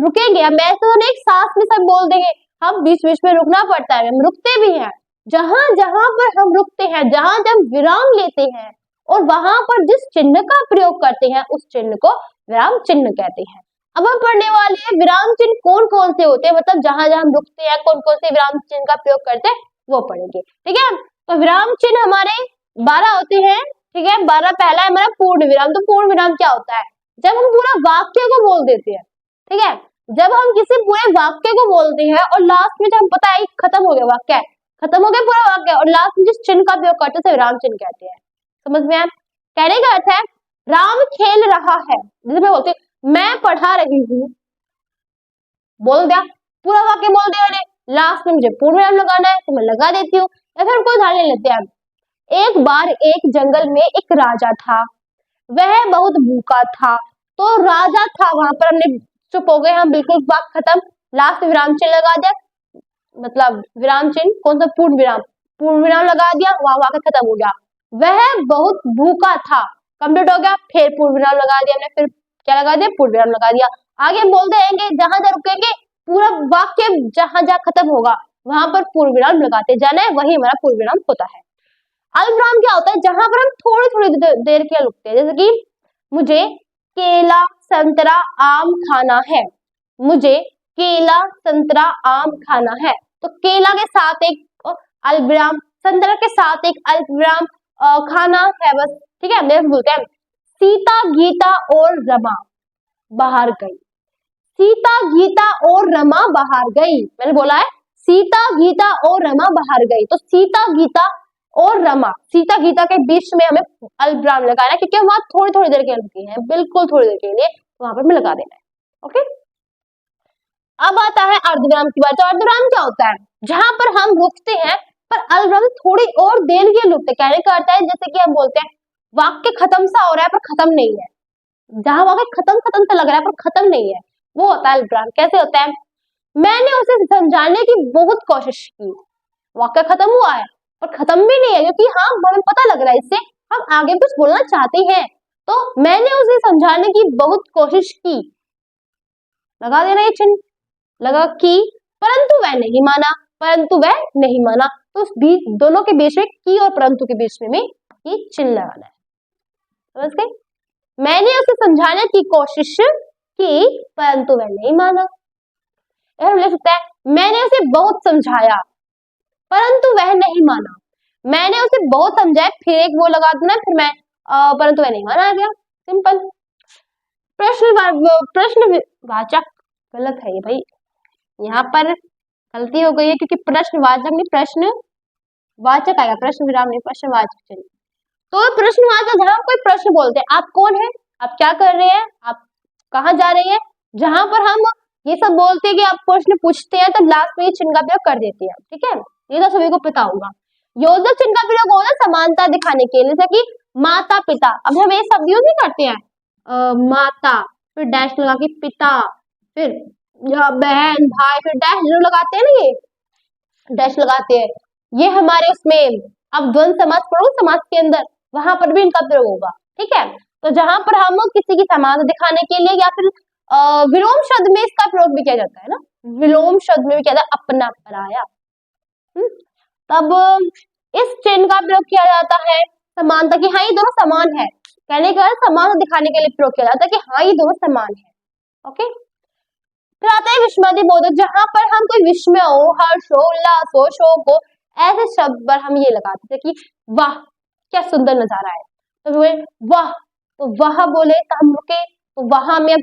रुकेंगे, हम ऐसे तो नहीं एक सांस में सब बोल देंगे, हम बीच बीच में रुकना पड़ता है, हम रुकते भी हैं। जहां जहां पर हम रुकते हैं, जहां जब विराम लेते हैं और वहां पर जिस चिन्ह का प्रयोग करते हैं उस चिन्ह को विराम चिन्ह कहते हैं। अब हम पढ़ने वाले हैं विराम चिन्ह कौन कौन से होते हैं, मतलब जहां जहां हम रुकते हैं कौन कौन से विराम चिन्ह का प्रयोग करते हैं वो पढ़ेंगे, ठीक है। तो विराम चिन्ह हमारे 12 होते हैं, ठीक है। 12 पहला है हमारा पूर्ण विराम। तो पूर्ण विराम क्या होता है, जब हम पूरा वाक्य को बोल देते हैं, ठीक है, जब हम किसी पूरे वाक्य को बोलते हैं और लास्ट में जब पता है खत्म हो गया वाक्य, खत्म हो गया पूरा वाक्य और लास्ट में जिस चिन्ह का प्रयोग करते हैं विराम चिन्ह कहते हैं। समझ में आया, कहने का अर्थ है राम खेल रहा है, जैसे मैं बोलती मैं पढ़ा रही हूँ, बोल दिया पूरा वाक्य बोल दिया मैंने, लास्ट में मुझे पूर्ण विराम लगाना है तो मैं लगा देती हूँ। या फिर कोई उदाहरण लेते हैं, एक बार एक जंगल में एक राजा था, वह बहुत भूखा था, तो राजा था वहां पर हमने चुप हो गए, हम बिल्कुल वाक्य खत्म, लास्ट में विराम चिन्ह लगा दिया, मतलब विराम चिन्ह कौन सा पूर्ण विराम लगा दिया, वहां वाक्य खत्म हो गया। वह बहुत भूखा था, कंप्लीट हो गया, फिर पूर्ण विराम लगा दिया हमने, फिर क्या लगा दिया, पूर्ण विराम लगा दिया। आगे बोलते रहेंगे, जहां जहां रुकेंगे पूरा वाक्य जहां जहां खत्म होगा वहां पर पूर्ण विराम लगाते जाना है, वही हमारा पूर्ण विराम होता है। अल्पविराम क्या होता है? जहां पर हम थोड़ी थोड़ी देर के लिए रुकते हैं, जैसे कि मुझे केला संतरा आम खाना है, मुझे केला संतरा आम खाना है, तो केला के साथ एक अल्पविराम, संतरा के साथ एक अल्पविराम, खाना है बस, ठीक है। हम बोलते हैं सीता गीता और रमा बाहर गई, सीता गीता और रमा बाहर गई, मैंने बोला है सीता गीता और रमा बाहर गई, तो सीता गीता और रमा, सीता गीता के बीच में हमें अल्पविराम लगाना है, क्योंकि वहां थोड़ी थोड़ी देर के लिए रुकी है, बिल्कुल थोड़ी देर के लिए, वहां पर हमें लगा देना है। ओके, अब आता है अर्धविराम की बात। तो अर्धविराम क्या होता है? जहां पर हम रुकते हैं पर अल्पविराम थोड़ी और देर के लिए रुकते, कहने का अर्थ है जैसे कि हम बोलते हैं वाक्य खत्म सा हो रहा है पर खत्म नहीं है, जहां वाक्य खत्म खत्म सा लग रहा है पर खत्म नहीं है, वो होता है अल्पविराम। कैसे होता है? मैंने उसे समझाने की बहुत कोशिश की, वाक्य खत्म हुआ है पर खत्म भी नहीं है, क्योंकि हाँ हमें पता लग रहा है इससे हम आगे कुछ बोलना चाहते हैं, तो मैंने उसे समझाने की बहुत कोशिश की, लगा देना ये चिन्ह, लगा की, परंतु वह नहीं माना, परंतु वह नहीं माना, तो उस बीच दोनों के बीच में की और परंतु के बीच में ये चिन्ह लगाना है, समझ गए? मैंने उसे समझाने की कोशिश की परंतु वह नहीं माना। हम लिख सकते हैं मैंने उसे बहुत समझाया परंतु वह नहीं माना, मैंने उसे बहुत समझाया, फिर एक वो लगा देना, फिर मैं परंतु वह नहीं माना, आ गया, सिंपल। प्रश्नवाचक गलत है ये भाई, यहाँ पर गलती हो गई है, क्योंकि प्रश्नवाचक नहीं प्रश्नवाचक आएगा, प्रश्न विराम नहीं प्रश्नवाचक चिन्ह। तो प्रश्नवाचक जहां कोई प्रश्न बोलते हैं, आप कौन है, आप क्या कर रहे हैं, आप कहाँ जा रहे हैं, जहां पर हम ये सब बोलते हैं कि आप प्रश्न पूछते हैं, तो लास्ट में ये चिन्ह का प्रयोग कर देते हैं, ठीक है, ये तो सभी को पता होगा। योजक चिन्ह का प्रयोग होगा समानता दिखाने के लिए, जैसे कि माता पिता, अब हम ये शब्द यूज नहीं करते हैं, माता फिर डैश लगा के पिता, फिर बहन भाई, फिर डैश जो लगाते हैं ना, ये डैश लगाते हैं, ये हमारे उसमें अब द्वंद्व समास पढ़ो समास के अंदर, वहां पर भी इनका प्रयोग होगा, ठीक है। तो जहां पर हम किसी की समानता दिखाने के लिए, या फिर विलोम शब्द में इसका प्रयोग भी किया जाता है ना, विलोम शब्द में भी किया जाता है अपना पराया, तब इस चिन्ह का प्रयोग किया जाता है समानता की, हाँ ये दोनों समान है, कहने का समानता दिखाने के लिए प्रयोग किया जाता है कि हाँ ये दोनों समान है। ओके, फिर आता है विस्मयादि बोधक, जहां पर हम कोई विस्मय हो, हर्ष हो, उल्लास हो, शोक हो, ऐसे शब्द पर हम ये लगाते थे कि वाह क्या सुंदर नजारा है, तो वाह, तो वाह बोले तो हम रुके, तो वहां में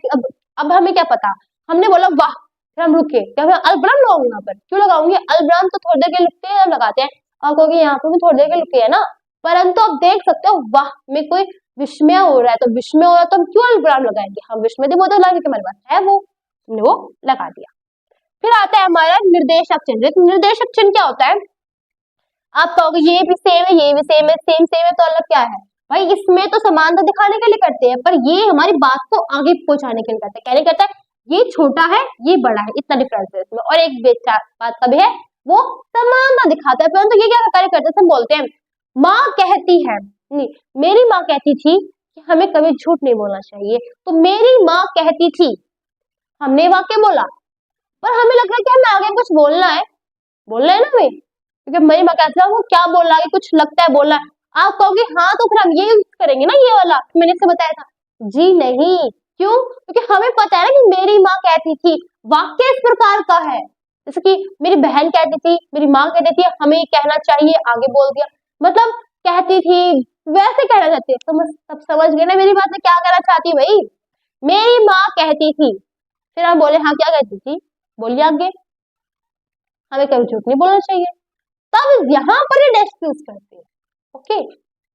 अब हमें क्या पता, हमने बोला वाह, फिर हम रुके, क्या अल्पविराम लगाऊंगा यहाँ पर, क्यों लगाऊंगे, अल्पविराम तो थोड़ी देर के रुकते हैं, हम लगाते हैं, और क्योंकि यहाँ पर भी थोड़ी देर के रुके है ना, परंतु आप देख सकते हो वाह में कोई विस्मय हो रहा है, तो विस्मय हो रहा है तो हम क्यों अल्पविराम लगाएंगे, हम विस्मयादि बोधक लगा, क्योंकि हमारे पास है वो लगा दिया। फिर आता है हमारा निर्देशक चिन्ह। निर्देशक चिन्ह क्या होता है? आप कहोगे ये भी सेम है, ये भी सेम है, सेम सेम है तो अलग क्या है भाई, इसमें तो समानता दिखाने के लिए करते हैं, पर ये हमारी बात को आगे पहुंचाने के लिए करते हैं, कहने कहता है ये छोटा है ये बड़ा है, इतना डिफरेंस है इसमें, और एक बात का भी है वो समानता दिखाता है, परंतु ये क्या कार्य करते हैं, बोलते हैं माँ कहती है, नहीं मेरी माँ कहती थी कि हमें कभी झूठ नहीं बोलना चाहिए, तो मेरी माँ कहती थी, हमने वाक्य बोला, पर हमें लग रहा है कि हमें आगे कुछ बोलना है ना हमें, क्योंकि मेरी माँ कहती है वो क्या बोल रहा है, कुछ लगता है बोल रहा है, आप कहोगे हाँ तो फिर हम ये यूज करेंगे ना, ये वाला मैंने इससे बताया था, जी नहीं, क्यों, क्योंकि हमें पता है ना कि मेरी माँ कहती थी, वाक्य इस प्रकार का है, जैसे कि मेरी बहन कहती थी, मेरी माँ कहती थी, हमें कहना चाहिए, आगे बोल दिया, मतलब कहती थी वैसे कहना चाहती है, सब समझ गए ना मेरी बात में क्या कहना चाहती भाई, मेरी माँ कहती थी, फिर हम बोले हाँ क्या कहती थी, बोलिए आगे, हमें कभी झूठ नहीं बोलना चाहिए, तब यहाँ पर ये डैश यूज करते हैं। ओके,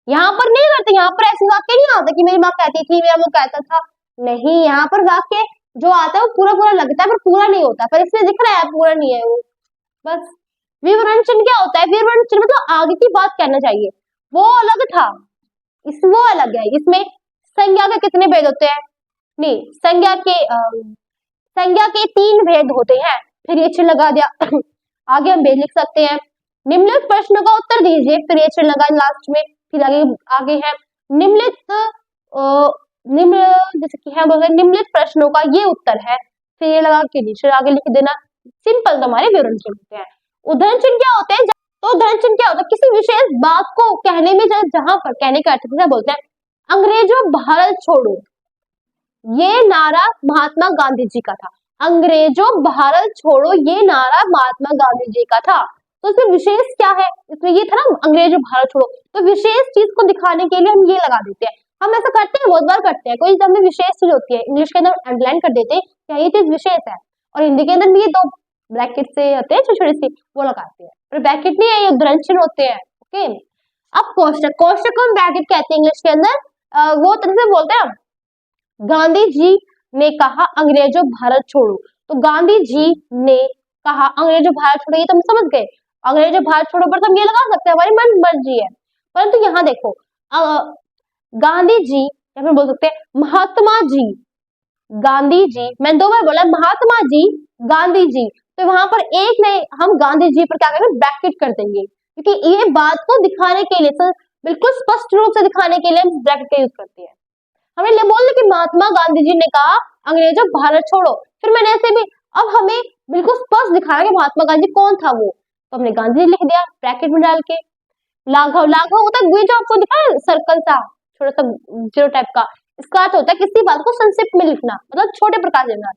यहाँ पर नहीं करते, यहाँ पर ऐसे वाक्य नहीं आता कि मेरी माँ कहती थी, मेरा वो कहता था, नहीं, यहाँ पर वाक्य जो आता है वो पूरा पूरा लगता है पर पूरा नहीं होता, पर इसमें दिख रहा है पूरा नहीं है वो, बस। विवरण चिन्ह क्या होता है? विवरण चिन्ह मतलब आगे की बात कहना चाहिए, वो अलग था, वो अलग है, इसमें संज्ञा के कितने भेद होते हैं, नहीं संज्ञा के 3 भेद होते हैं, फिर ये चिन्ह लगा दिया आगे हम भेद लिख सकते हैं, निम्नलिखित प्रश्न का उत्तर दीजिए, फिर ये चिन्ह लगा लास्ट में, फिर आगे है निम्नलिखित जैसे कि है निम्नलिखित प्रश्नों का ये उत्तर है, फिर ये लगा के नीचे आगे लिख देना, सिंपल तो हमारे विवरण चिन्ह होते हैं। उद्धरण चिन्ह क्या होते हैं? तो उद्धरण चिन्ह क्या होता है? किसी विशेष बात को कहने में जहां पर कहने का अर्थ क्या बोलते हैं? अंग्रेजों भारत छोड़ो, ये नारा महात्मा गांधी जी का था। अंग्रेजों भारत छोड़ो, ये नारा महात्मा गांधी जी का था। तो इसमें विशेष क्या है? इसमें ये था ना अंग्रेजों भारत छोड़ो, तो विशेष चीज को दिखाने के लिए हम ये लगा देते हैं। हम ऐसा करते हैं, बहुत बार करते हैं। कोई जब में विशेष चीज होती है, इंग्लिश के अंदर अंडरलाइन कर देते हैं क्या ये चीज विशेष है, और हिंदी के अंदर भी ये दो ब्रैकेट से होते हैं छोटी छोटी सी, वो लगाते हैं। पर ब्रैकेट नहीं है, ये उद्धरण चिन्ह होते हैं। ओके, अब कोष्टक, कोष्टक को हम ब्रैकेट कहते हैं इंग्लिश के अंदर। वो तरह से बोलते हैं, गांधी जी ने कहा अंग्रेजों भारत छोड़ो, तो गांधी जी ने कहा अंग्रेजों भारत छोड़ो, ये तो हम समझ गए। अंग्रेजों भारत छोड़ो पर तो हम ये लगा सकते हैं, हमारी मन मर्जी है। परंतु यहाँ देखो, गांधी जी या फिर बोल सकते हैं महात्मा जी, गांधी जी, मैं दो बार बोला महात्मा जी, गांधी जी, तो वहां पर एक नहीं, हम गांधी जी पर क्या करेंगे? ब्रैकेट कर देंगे, क्योंकि ये बात को दिखाने के लिए, बिल्कुल स्पष्ट रूप से दिखाने के लिए हम ब्रैकेट का यूज करते हैं। हमने ले बोल कि महात्मा गांधी जी ने कहा अंग्रेजों भारत छोड़ो, फिर मैंने ऐसे भी, अब हमें बिल्कुल स्पष्ट दिखाया कि महात्मा गांधी कौन था वो, तो हमने गांधी जी लिख दिया ब्रैकेट में डाल के। लाघव, लाघव होता है जो आपको दिखा सर्कल सा छोटा सा जीरो टाइप का, इसका अर्थ होता है किसी बात को संक्षिप्त में लिखना, मतलब छोटे प्रकार से लिखना।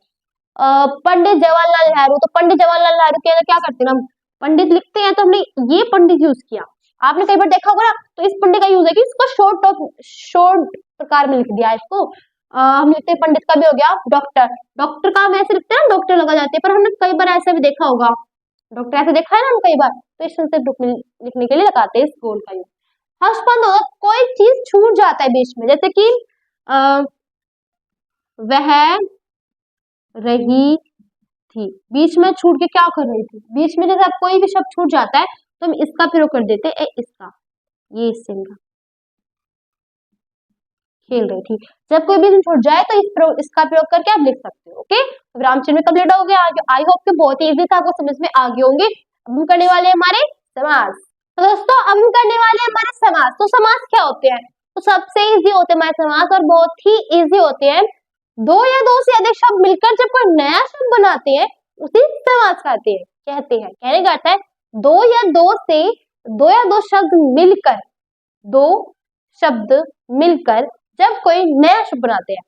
पंडित जवाहरलाल नेहरू, तो पंडित जवाहरलाल नेहरू के क्या करते हैं हम? पंडित लिखते हैं, तो हमने ये पंडित यूज किया। आपने कई बार देखा होगा ना, तो इस पंडित का यूज है कि इसको शॉर्ट प्रकार में लिख दिया इसको। हम लिखते हैं पंडित का भी हो गया डॉक्टर, डॉक्टर का हम ऐसे लिखते हैं ना, डॉक्टर लगा जाते हैं, पर हमने कई बार ऐसे भी देखा होगा, डॉक्टर ऐसे देखा है ना हम कई बार, तो इस संक्षिप्त लिखने के लिए लगाते हैं इस गोल का यूज। हर्षपंद होगा, कोई चीज छूट जाता है बीच में, जैसे कि वह रही थी, बीच में छूट के क्या कर रही थी? बीच में जैसे कोई भी शब्द छूट जाता है तो हम इसका प्रयोग कर देते हैं, इसका, ये इसका, खेल रही थी। जब कोई भी छूट जाए तो इसका प्रयोग करके आप लिख सकते हो। ओके, विराम चिन्ह में कंप्लीट हो गया। आई होप कि बहुत इजी था, आपको समझ में आ गए होंगे। अब हम करने वाले हमारे समास। तो दोस्तों अब हम करने वाले हमारे समास। तो समास क्या होते हैं? तो सबसे इजी होते हैं हमारे समास, और बहुत ही इजी होते हैं। दो या दो से अधिक शब्द मिलकर जब कोई नया शब्द बनाते हैं उसे समास कहते हैं। कहने का अर्थ है दो या दो शब्द मिलकर, दो शब्द मिलकर जब कोई नया शब्द बनाते हैं।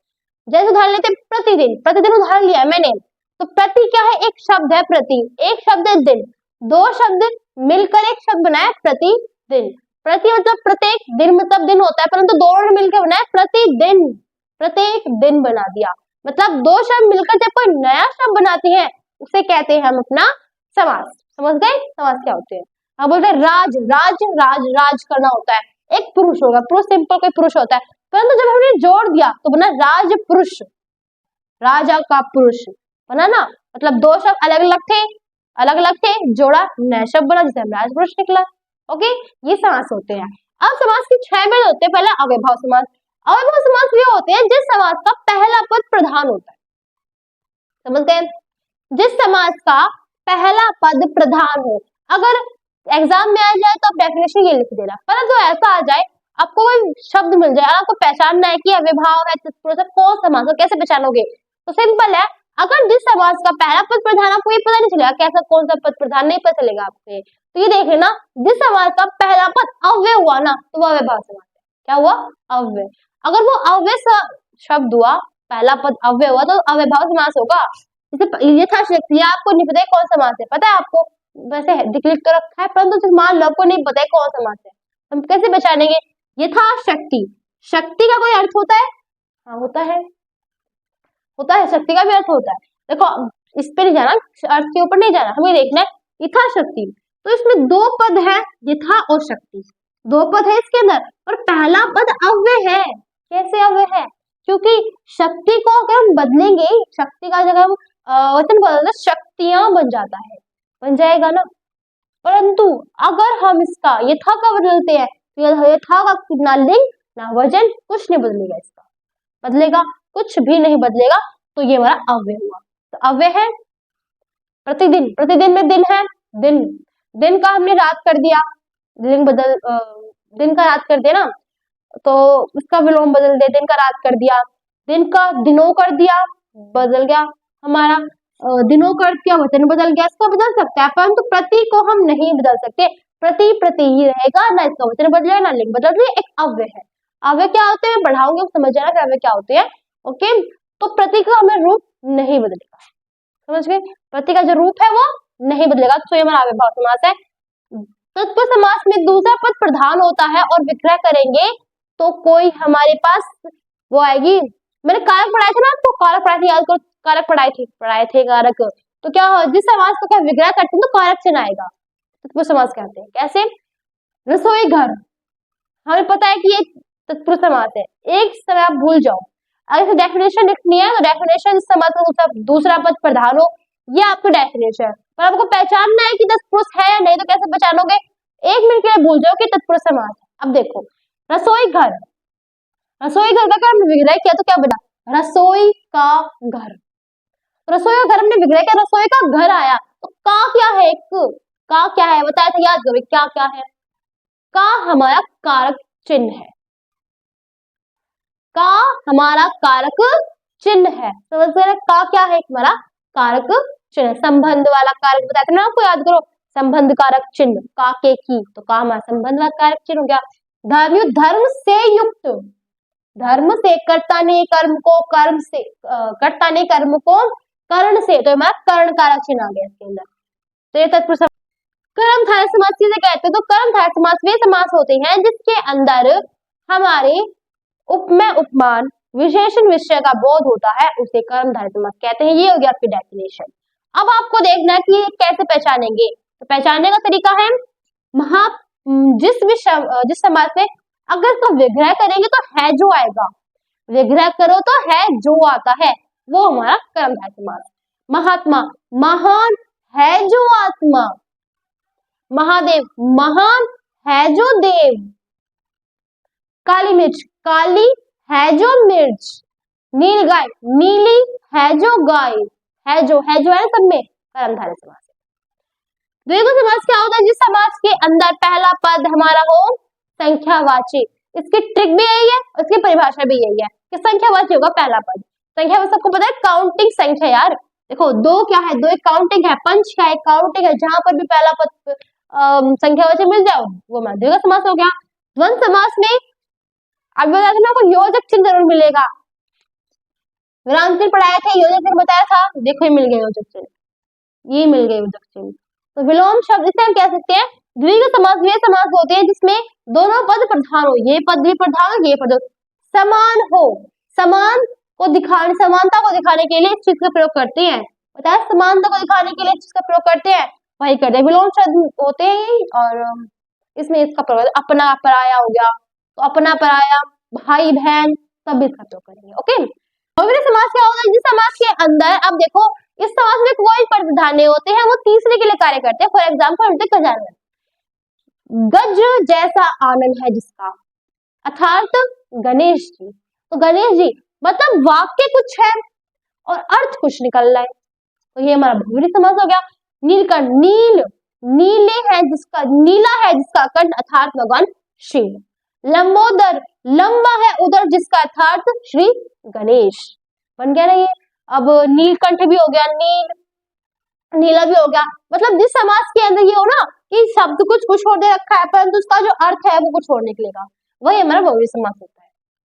जैसे उदाहरण लेते हैं प्रतिदिन, प्रतिदिन उदाहरण लिया है मैंने, तो प्रति क्या है? एक शब्द है प्रति, एक शब्द है दिन, दो शब्द मिलकर एक शब्द बनाया प्रतिदिन। प्रति मतलब प्रत्येक, दिन मतलब दिन होता है, परंतु दोनों ने मिलकर बनाया प्रतिदिन, प्रत्येक दिन बना दिया। मतलब दो शब्द मिलकर जब कोई नया शब्द बनाते हैं उसे कहते हैं हम अपना समास। समझ गए समास क्या होते हैं? हम बोलते हैं राज, राज करना होता है, एक पुरुष होगा, पुरुष सिंपल कोई पुरुष होता है, परंतु जब हमने जोड़ दिया तो बना राज पुरुष, राजा का पुरुष बना ना। मतलब दो शब्द अलग अलग थे, जोड़ा नया शब्द बना जिसे राज पुरुष निकला। ओके, ये समास होते हैं। अब समास के 6 भेद होते हैं। पहला अव्ययभाव समास। अव्ययभाव समास ये होते हैं जिस समास का पहला पद प्रधान होता है। समझ गए? जिस समास का पहला पद प्रधान हो। अगर एग्जाम में आ जाए तो आप डेफिनेशन ये लिख देना, परंतु ऐसा आ जाए आपको कोई शब्द मिल जाए, आपको पहचानना है कि अव्ययभाव है, तत्पुरुष कौन समास है, कैसे पहचानोगे? तो सिंपल है, अगर जिस समास का पहला पद प्रधान, आपको ये पता नहीं चलेगा कैसा कौन सा पद प्रधान, नहीं पता चलेगा आपको। तो ये देख लेना, जिस समास का पहला पद अव्यय हुआ ना तो वो अव्ययभाव समास है। क्या हुआ? अव्यय। अगर वो अव्यय शब्द हुआ, पहला पद अव्यय हुआ तो अव्ययभाव समास होगा। यथाशक्ति, आपको नहीं पता है कौन समास है, पता है आपको, वैसे लिख तो रखा है, परंतु मान लो आपको नहीं पता है कौन समास है, हम कैसे पहचानेंगे? यथाशक्ति, शक्ति का कोई अर्थ होता है? हाँ होता है, शक्ति का भी अर्थ होता है। देखो इस पे नहीं जाना, अर्थ के ऊपर नहीं जाना, हमें देखना है यथाशक्ति। तो इसमें दो पद है, यथा और शक्ति, दो पद है इसके अंदर, और पहला पद अव्यय है। कैसे अव्यय है? क्योंकि शक्ति को अगर हम बदलेंगे, शक्ति का जगह हम वचन बदलते शक्तियां बन जाता है, बन जाएगा ना। परंतु अगर हम इसका यथा का बदलते हैं तो यथा का ना लिंग ना वजन कुछ नहीं बदलेगा, इसका बदलेगा कुछ भी नहीं बदलेगा, तो ये हमारा अव्यय हुआ। तो अव्यय है प्रतिदिन, प्रतिदिन में दिन है, दिन, दिन का हमने रात कर दिया, लिंग बदल, दिन का रात कर दिया ना, तो उसका विलोम बदल दे, दिन का रात कर दिया, दिन का दिनों कर दिया, बदल गया हमारा। दिनों का अर्थ क्या, वचन बदल गया, इसको बदल सकता है, परंतु प्रति को हम नहीं बदल सकते। प्रति प्रति ही रहेगा, ना इसका वचन बदलेगा ना लिंग बदलेगा, एक अव्यय है। अव्यय क्या होते हैं पढ़ाऊंगे, समझ जाना कि अव्यय क्या होते हैं। ओके, तो प्रति का हमें रूप नहीं बदलेगा, समझ गए, प्रति का जो रूप है वो नहीं बदलेगा, तो ये हमारा अव्ययभाव समास है। तत्पुरुष समास में दूसरा पद प्रधान होता है और विग्रह करेंगे तो कोई हमारे पास वो आएगी। मैंने कारक पढ़ाए थे ना, तो कारक पढ़ाए थे, याद करो, कारक पढ़ाए थे कारक। तो क्या जिस समास को क्या विग्रह करते हैं तो कारक चिन्ह आएगा, तत्पुरुष समास कहते हैं। कैसे, रसोई घर, हमें पता है कि ये तत्पुरुष समास है, एक समय आप भूल जाओ, अगर डेफिनेशन लिखनी है तो डेफिनेशन समास का दूसरा पद प्रधान हो, ये आपको डेफिनेशन, पर आपको पहचानना है कि तत्पुरुष है या नहीं, तो कैसे पहचानोगे, एक मिनट के लिए भूल जाओ कि तत्पुरुष समास है। अब देखो, रसोई घर, रसोई घर का हमने विग्रह किया तो क्या बना, रसोई का घर, रसोई का घर हमने विग्रह किया, रसोई का घर आया, तो का क्या है, का क्या है बताया था, याद करो क्या क्या है, का हमारा कारक चिन्ह है, का हमारा कारक चिन्ह है, समझ गए, का क्या है हमारा कारक चिन्ह, संबंध वाला कारक बताया था ना आपको, याद करो, संबंध कारक चिन्ह, का के की, तो का हमारा संबंध वाला कारक चिन्ह हो गया। धर्म, धर्म से युक्त, धर्म से, कर्ता ने कर्म को कर्म से, कर्ता ने कर्म को कर्ण से, तो हमारा कर्ण कारक चिन्ह आ गया इसके अंदर। तो ये तत्पुरुष कर्मधारय समास किसे कहते हैं, तो कर्मधारय समास वे समास होते हैं जिसके अंदर हमारे उपमेय उपमान विशेषण विषय का बोध होता है, उसे कर्मधारय समास कहते हैं। ये हो गया आपकी डेफिनेशन। अब आपको देखना है कि कैसे पहचानेंगे, तो पहचानने का तरीका है, जिस समास में अगर इसको विग्रह करेंगे तो है जो आएगा, विग्रह करो तो है जो आता है, वो हमारा कर्मधारय समास। महात्मा, महान है जो आत्मा, महादेव, महान है जो देव, काली मिर्च, काली है जो मिर्च, नील गाय, नीली है जो गाय, है जो है सब में कर्मधारय समास है। द्विगु समास क्या होता है, जिस समास के अंदर पहला पद हमारा हो संख्यावाची, इसकी ट्रिक भी यही है, उसकी परिभाषा भी यही है कि संख्यावाची होगा पहला पद। संख्या में सबको पता है काउंटिंग संख्या, यार देखो दो क्या है, दो एक काउंटिंग है, पंच क्या है काउंटिंग है, जहां पर भी पहला पद संख्यावाची मिल जाओ वो हमारा द्विगु समास हो गया। द्वंद्व समास में अब बताया था ना आपको, योजक चिन्ह जरूर मिलेगा, विराम चिन्ह पढ़ाए थे, योजक चिन्ह बताया था, देखो ये मिल गए योजक चिन्ह, ये मिल गए योजक चिन्ह। तो विलोम शब्द इसे हम कह सकते हैं द्विगु समास वे समास होते हैं जिसमें दोनों पद प्रधान हो, ये पद भी प्रधान हो, ये पद समान हो, समान को दिखाने, समानता को दिखाने के लिए इस चीज का प्रयोग करते हैं, बताया समानता को दिखाने के लिए इस चीज का प्रयोग करते हैं, वही करते हैं, विलोम शब्द होते हैं। और इसमें इसका प्रयोग अपना पराया हो गया, तो अपना पराया, भाई बहन, सब इसका प्रयोग करेंगे। ओके, बहुवचन समास क्या होता है, जिस समास के अंदर अब देखो इस समास में कोई पद प्रधान नहीं होते हैं, वो तीसरे के लिए कार्य करते हैं। फॉर एग्जाम्पल गज जैसा आनंद है जिसका, अर्थात गणेश जी, तो गणेश जी मतलब वाक्य कुछ है और अर्थ कुछ निकल रहा है, तो ये हमारा बहुवचन समास हो गया। नीलकंठ, नील, नीले है जिसका, नीला है जिसका कंठ, अर्थात भगवान शिव। लंबोदर, लंबा है उदर जिसका, अर्थात श्री गणेश। बन गया ना ये। अब नीलकंठ भी हो गया, नील, नीला भी हो गया, मतलब जिस समास के अंदर ये हो ना कि शब्द कुछ छोड़ दे रखा है परंतु उसका जो अर्थ है वो कुछ और निकलेगा, वही हमारा बहुवचन समास होता है।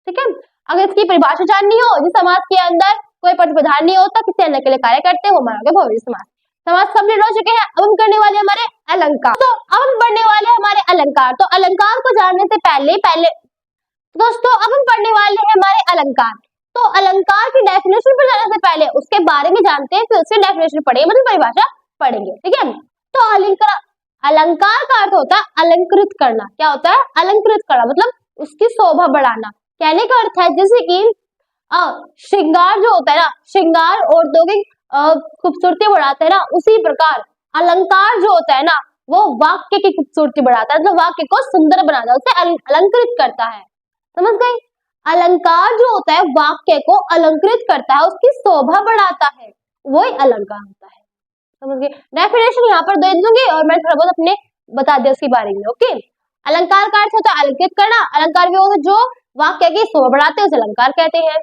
ठीक है, अगर इसकी परिभाषा जाननी हो, जिस समास के अंदर कोई पद प्रधान नहीं होता, किसी अन्य के लिए कार्य करते हैं, वो हमारा बहुवचन समास। समास कंप्लीट हो चुके हैं, अब हम करने वाले हमारे अलंकार। तो अब हम पढ़ने वाले हमारे अलंकार। तो अलंकार को जानने से पहले दोस्तों अब हम पढ़ने वाले हैं हमारे अलंकार। तो अलंकार की डेफिनेशन पर जाने से पहले उसके बारे में जानते हैं, फिर उसकी डेफिनेशन पढ़ेंगे, मतलब परिभाषा पढ़ेंगे। ठीक है, तो अलंकार का अर्थ होता है अलंकृत करना। क्या होता है, अलंकृत करना, मतलब उसकी शोभा बढ़ाना। कहने का अर्थ है जैसे कि श्रृंगार जो होता है ना, श्रृंगार औरतों की खूबसूरती बढ़ाता है ना, उसी प्रकार अलंकार जो होता है ना वो वाक्य की खूबसूरती बढ़ाता है, मतलब वाक्य को सुंदर बनाता है, उसे अलंकृत करता है। समझ गए, अलंकार जो होता है वाक्य को अलंकृत करता है, उसकी शोभा बढ़ाता है, वही अलंकार होता है। समझ गए, डेफिनेशन यहाँ पर दे दूंगी और मैं थोड़ा बहुत अपने बता दिया उसके बारे में। ओके, अलंकार का अर्थ होता है अलंकृत करना, अलंकार भी होता है जो वाक्य की शोभा बढ़ाते हैं, उसे अलंकार कहते हैं।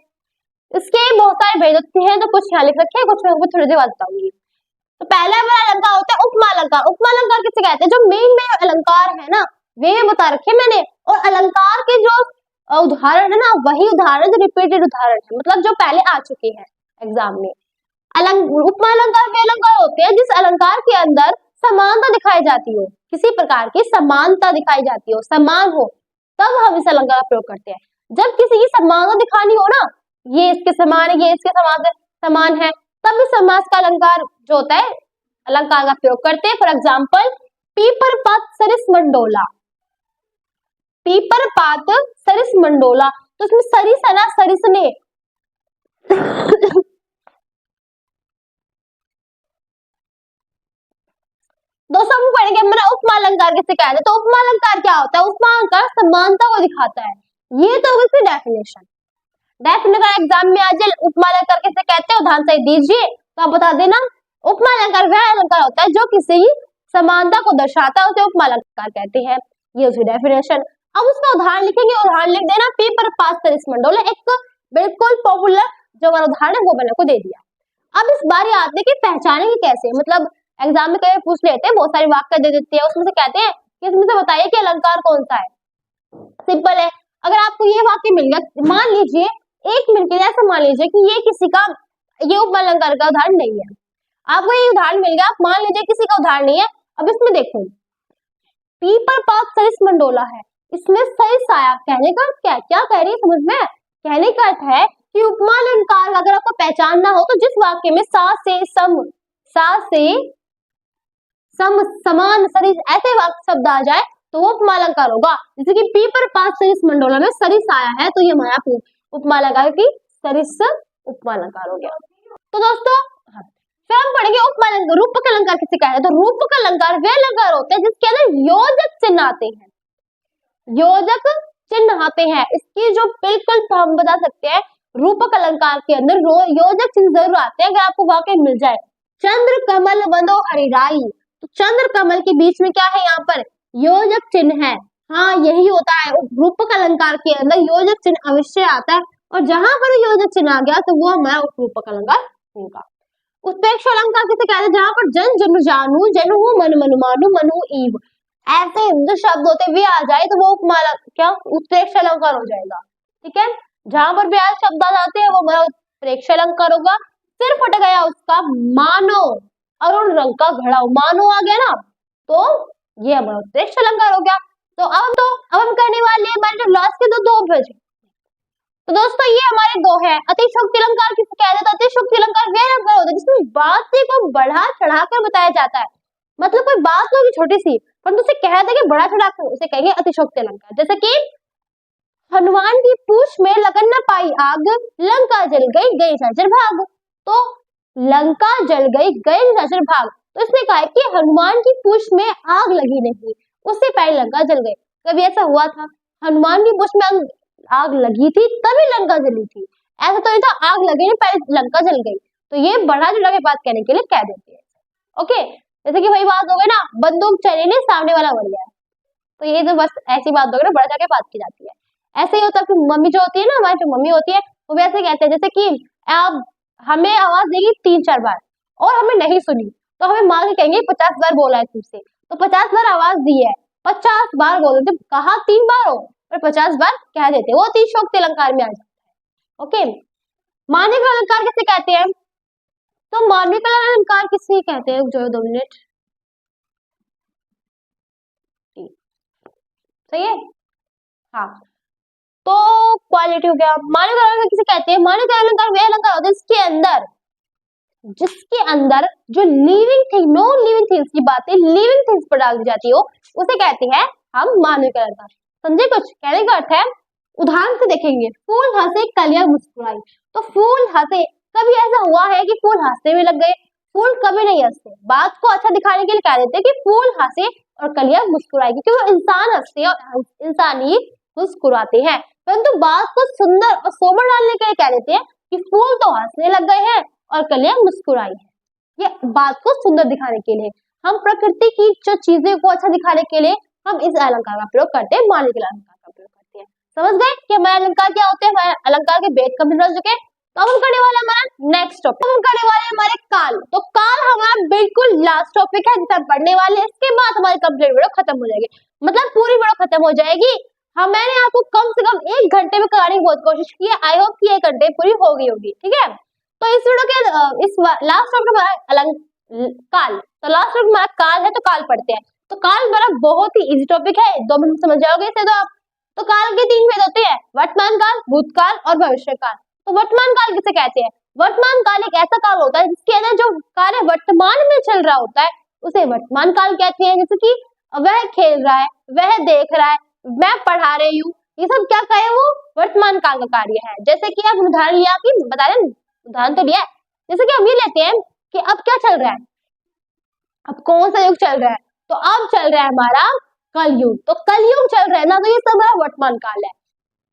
इसके बहुत सारे भेद होते हैं, तो कुछ यहाँ लिख रखे हैं, कुछ मैं आपको थोड़ी देर बाद बताऊंगी। तो पहला हमारा अलंकार होता है उपमा अलंकार। उपमा अलंकार किसे कहते हैं? जो मेन अलंकार है ना वे बता रखे मैंने, और अलंकार के जो उदाहरण है ना वही उदाहरण जो रिपीटेड उदाहरण है, मतलब जो पहले आ चुके हैं एग्जाम में। उपमा अलंकार वे अलंकार होते हैं जिस अलंकार के अंदर समानता दिखाई जाती हो, किसी प्रकार की समानता दिखाई जाती हो, समान हो, तब हम इस अलंकार का प्रयोग करते हैं। जब किसी की समानता दिखानी हो ना, ये इसके समान है, ये इसके समान है, तब इस समास का अलंकार जो होता है अलंकार का प्रयोग करते हैं। फॉर एग्जाम्पल पीपर पात सरिस मंडोला, पीपर पात सरिस मंडोला, तो इसमें सरिस है ना, सरिस ने दोस्तों हम पढ़ेंगे हमारा उपमा अलंकार किसे कहते हैं। तो उपमा अलंकार क्या होता है? उपमा अलंकार समानता को दिखाता है। ये तो इसकी डेफिनेशन एग्जाम में आ जाए उपमा अलंकार किसे कहते हैं, उदाहरण सही दीजिए तो आप बता देना। उपमा अलंकार वह अलंकार होता है जो किसी समानता को दर्शाता है, उसे उपमा अलंकार कहते हैं। ये उसकी डेफिनेशन। अब उसका उदाहरण लिखेंगे, उदाहरण लिख देना पेपर पास सरिस मंडोला, एक बिल्कुल पॉपुलर जो हमारा उदाहरण है वो मैंने को दे दिया। अब इस बार आते कि पहचानेंगे कैसे, मतलब एग्जाम में कई पूछ लेते हैं, बहुत सारे वाक्य दे देते हैं, उसमें से कहते हैं कि इसमें से बताइए कि अलंकार कौन सा है। सिंपल है, अगर आपको ये वाक्य मिल गया, मान लीजिए एक मिनट के लिए ऐसा मान लीजिए कि ये किसी का, ये उपमा अलंकार का उदाहरण नहीं है, आपको ये उदाहरण मिल गया, आप मान लीजिए किसी का उदाहरण नहीं है। अब इसमें देखो पीपर पात सरिस मंडोला है, इसमें सरिस आया, कहने का अर्थ क्या कह रही है समझ में? कहने का अर्थ है कि उपमा अलंकार अगर आपको पहचानना हो तो जिस वाक्य में सा से सम समान सरिस ऐसे वाक्य शब्द आ जाए तो वो उपमा अलंकार होगा। जैसे कि पीपर पात सरिस मंडोला में सरिस आया है, तो ये हमारा उपमा अलंकार की सरिस उपमा अलंकार हो गया। तो दोस्तों फिर हम पढ़ेंगे उपमा अलंकार। रूपक अलंकार किसे कहते हैं? तो रूपक अलंकार वे अलंकार होते हैं जिसके अंदर योजक चिन्ह आते हैं, योजक चिन्ह आते हैं। इसकी जो बिल्कुल हम बता सकते हैं रूपक अलंकार के अंदर योजक चिन्ह जरूर आते हैं, अगर आपको वाकई मिल जाए। चंद्र कमल वंदो हरिराई, तो चंद्र कमल के बीच में क्या है? यहाँ पर योजक चिन्ह है। हाँ यही होता है, रूपक अलंकार के अंदर योजक चिन्ह अवश्य आता है, और जहां पर योजक चिन्ह आ गया तो वो हमारा रूपक अलंकार होगा। उत्प्रेक्ष अलंकार किसे कहते हैं? जहां पर जन जन जानू जनू मन मन मानू मनु ईव, ऐसे जो शब्द होते वे आ जाए तो वो उपमा क्या उत्प्रेक्ष अलंकार हो जाएगा। ठीक है, जहां पर भी शब्द आ जाते हैं वो हमारा उत्प्रेक्ष अलंकार होगा। सिर्फ हट गया उसका मानो, अरुण रंग का घड़ा, मानो आ गया ना, तो ये हमारा उत्प्रेक्ष अलंकार हो गया। तो अब हम करने वाले हमारे जो लास्ट के दो बचे। तो दोस्तों ये हमारे दो है। अतिशयोक्ति अलंकार किसे कहते हैं? अतिशयोक्ति अलंकार वे अलंकार होते हैं जिसमें बात को बढ़ा चढ़ाकर बताया जाता है, मतलब कोई बात होगी छोटी सी परंतु उसे कह दे कि बड़ा चढ़ाकर, उसे कहेंगे अतिशयोक्ति अलंकार। जैसे कि हनुमान की पूछ में लगन न पाई आग, लंका जल गई गई झरझर भाग, तो लंका जल गई गई झरझर भाग, तो इसने कहा कि हनुमान की पूछ में आग लगी नहीं, उससे पहले लंका जल गई। कभी ऐसा हुआ था? हनुमान की पूछ में आग लगी थी तभी लंका जली थी, ऐसा तो नहीं था आग लगी नहीं पहले लंका जल गई। तो ये बढ़ा चढ़ा के बात कहने के लिए कह देते हैं। ओके, जैसे कि वही बात हो गई ना, बंदूक चली नहीं सामने वाला मर गया, तो ये तो बस ऐसी बात हो गई ना, बढ़ा चढ़ा के बात की जाती है। ऐसे ही होता है कि मम्मी जो होती है ना, हमारी जो मम्मी होती है वो भी ऐसे कहते हैं, जैसे कि आप हमें आवाज देगी 3-4 बार और हमें नहीं सुनी तो हमें मार के कहेंगे 50 बार बोला है तुमसे, तो 50 बार आवाज दी है, 50 बार बोलो, जब कहा 3 बार हो और 50 बार कह देते, वो अतिशयोक्ति अलंकार में आ जाता है। ओके, मानविक अलंकार किसे कहते हैं? तो मानविक अलंकार किसे कहते हैं? जो 2 मिनट, सही है, हाँ। तो क्वालिटी हो गया। मानविक अलंकार किसे कहते हैं? मानविक अलंकार वे अलंकार होते हैं जिसके अंदर जो living thing, non living things की बातें लिविंग थिंग्स पर डाल दी जाती हो, उसे कहते हैं हम मानविक अलंकार। समझे कुछ? कहने का अर्थ है, उदाहरण से देखेंगे, फूल हंसे कलियां मुस्कुराई, तो फूल हंसे, कभी ऐसा हुआ है कि फूल हंसते हुए लग गए? फूल कभी नहीं हंसते, बात को अच्छा दिखाने के लिए कह देते हैं कि फूल हंसे और कलियां मुस्कुराएगी, क्योंकि वो इंसान हंसते हैं और इंसान ही मुस्कुराते हैं, परंतु बात को सुंदर और सोबर डालने के लिए कह देते हैं कि फूल तो हंसने लग गए हैं और कलियां मुस्कुराई है। ये बात को सुंदर दिखाने के लिए, हम प्रकृति की जो चीजें को अच्छा दिखाने के लिए हम इस अलंकार का प्रयोग करते हैं, मानविक अलंकार का प्रयोग करते हैं। समझ गए कि हमारे अलंकार क्या होते हैं? हमारे अलंकार के भेद कभी समझ चुके। तो अब हम करने वाले हमारा नेक्स्ट टॉपिक, हम करने वाले हमारे काल। तो काल हमारा बिल्कुल लास्ट टॉपिक है जिसे हम पढ़ने वाले हैं। इसके बाद हमारी कंप्लीट वीडियो खत्म हो जाएगी, मतलब पूरी वीडियो खत्म हो जाएगी। हाँ, मैंने आपको कम से कम 1 घंटे में कराने की बहुत कोशिश की है। आई होप कि 1 घंटे पूरी हो गई होगी, ठीक है। तो इस वीडियो के इस लास्ट टॉपिक हमारा अलग काल, तो लास्ट टॉपिक हमारा काल है, तो काल पढ़ते हैं। तो काल हमारा बहुत ही इजी टॉपिक है, 2 मिनट समझ जाओगे इसे तो आप। तो काल के 3 भेद होते हैं, वर्तमान काल, भूतकाल और भविष्य काल। तो वर्तमान काल किसे कहते हैं? वर्तमान काल एक ऐसा काल होता है जिसके अंदर जो कार्य वर्तमान में चल रहा होता है उसे वर्तमान काल कहते हैं। जैसे कि वह खेल रहा है, वह देख रहा है, मैं पढ़ा रही हूँ, ये सब क्या कार्य है? वो वर्तमान काल का कार्य है। जैसे कि आप उदाहरण लिया कि बता रहे, उदाहरण तो लिया है। जैसे कि हम ये लेते हैं कि अब क्या चल रहा है, अब कौन सा युग चल रहा है? तो अब चल रहा है हमारा कलयुग। तो कलयुग चल रहा है ना, तो ये सब हमारा वर्तमान काल है।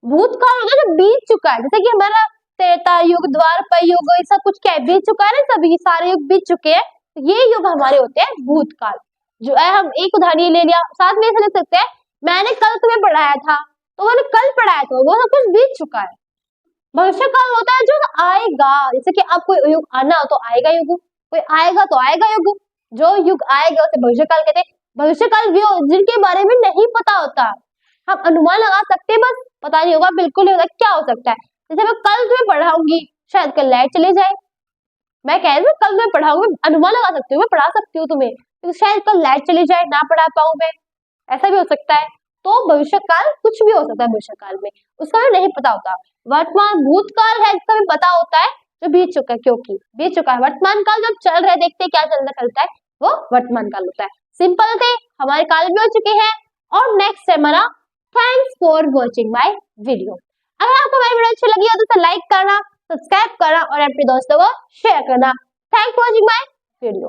भूतकाल होता है जो बीत चुका है, जैसे कि हमारा त्रेता युग, द्वापर युग, ये सब कुछ क्या है, बीत चुका है ना, सभी सारे युग बीत चुके हैं। तो ये युग हमारे होते हैं भूतकाल। जो है, हम एक उदाहरण ले लिया, साथ में ऐसे लिख सकते हैं, मैंने कल तुम्हें पढ़ाया था, तो मैंने कल पढ़ाया था, वो सब कुछ बीत चुका है। भविष्य काल होता है जो आएगा, जैसे कि अब कोई युग आना हो तो आएगा युग, कोई आएगा तो आएगा युग, जो युग आएगा उसे भविष्य काल कहते हैं। भविष्य काल भी जिनके बारे में नहीं पता होता, हम अनुमान लगा सकते हैं, बस पता नहीं होगा, बिल्कुल नहीं होगा क्या हो सकता है। जैसे मैं कल तुम्हें पढ़ाऊंगी, शायद कल लाइट चली जाए। मैं कह रही हूँ कल मैं पढ़ाऊंगी, अनुमान लगा सकती हूँ, मैं पढ़ा सकती हूँ तुम्हें, तो शायद कल लाइट चली जाए, ना पढ़ा पाऊं मैं, ऐसा भी हो सकता है। तो भविष्य काल कुछ भी हो सकता है, भविष्य काल में उसका भी नहीं पता होता। वर्तमान भूतकाल है जिसका भी पता होता है, जो बीत चुका है, क्योंकि बीत चुका है। वर्तमान काल जब चल रहा है, देखते हैं क्या चलता है, वो वर्तमान काल होता है। सिंपल थे, हमारे काल भी हो चुके हैं। और नेक्स्ट है हमारा thanks for watching my video. अगर आपको हमारी वीडियो अच्छी लगी हो तो लाइक करना, सब्सक्राइब करना और अपने दोस्तों को शेयर करना। Thanks for watching my video.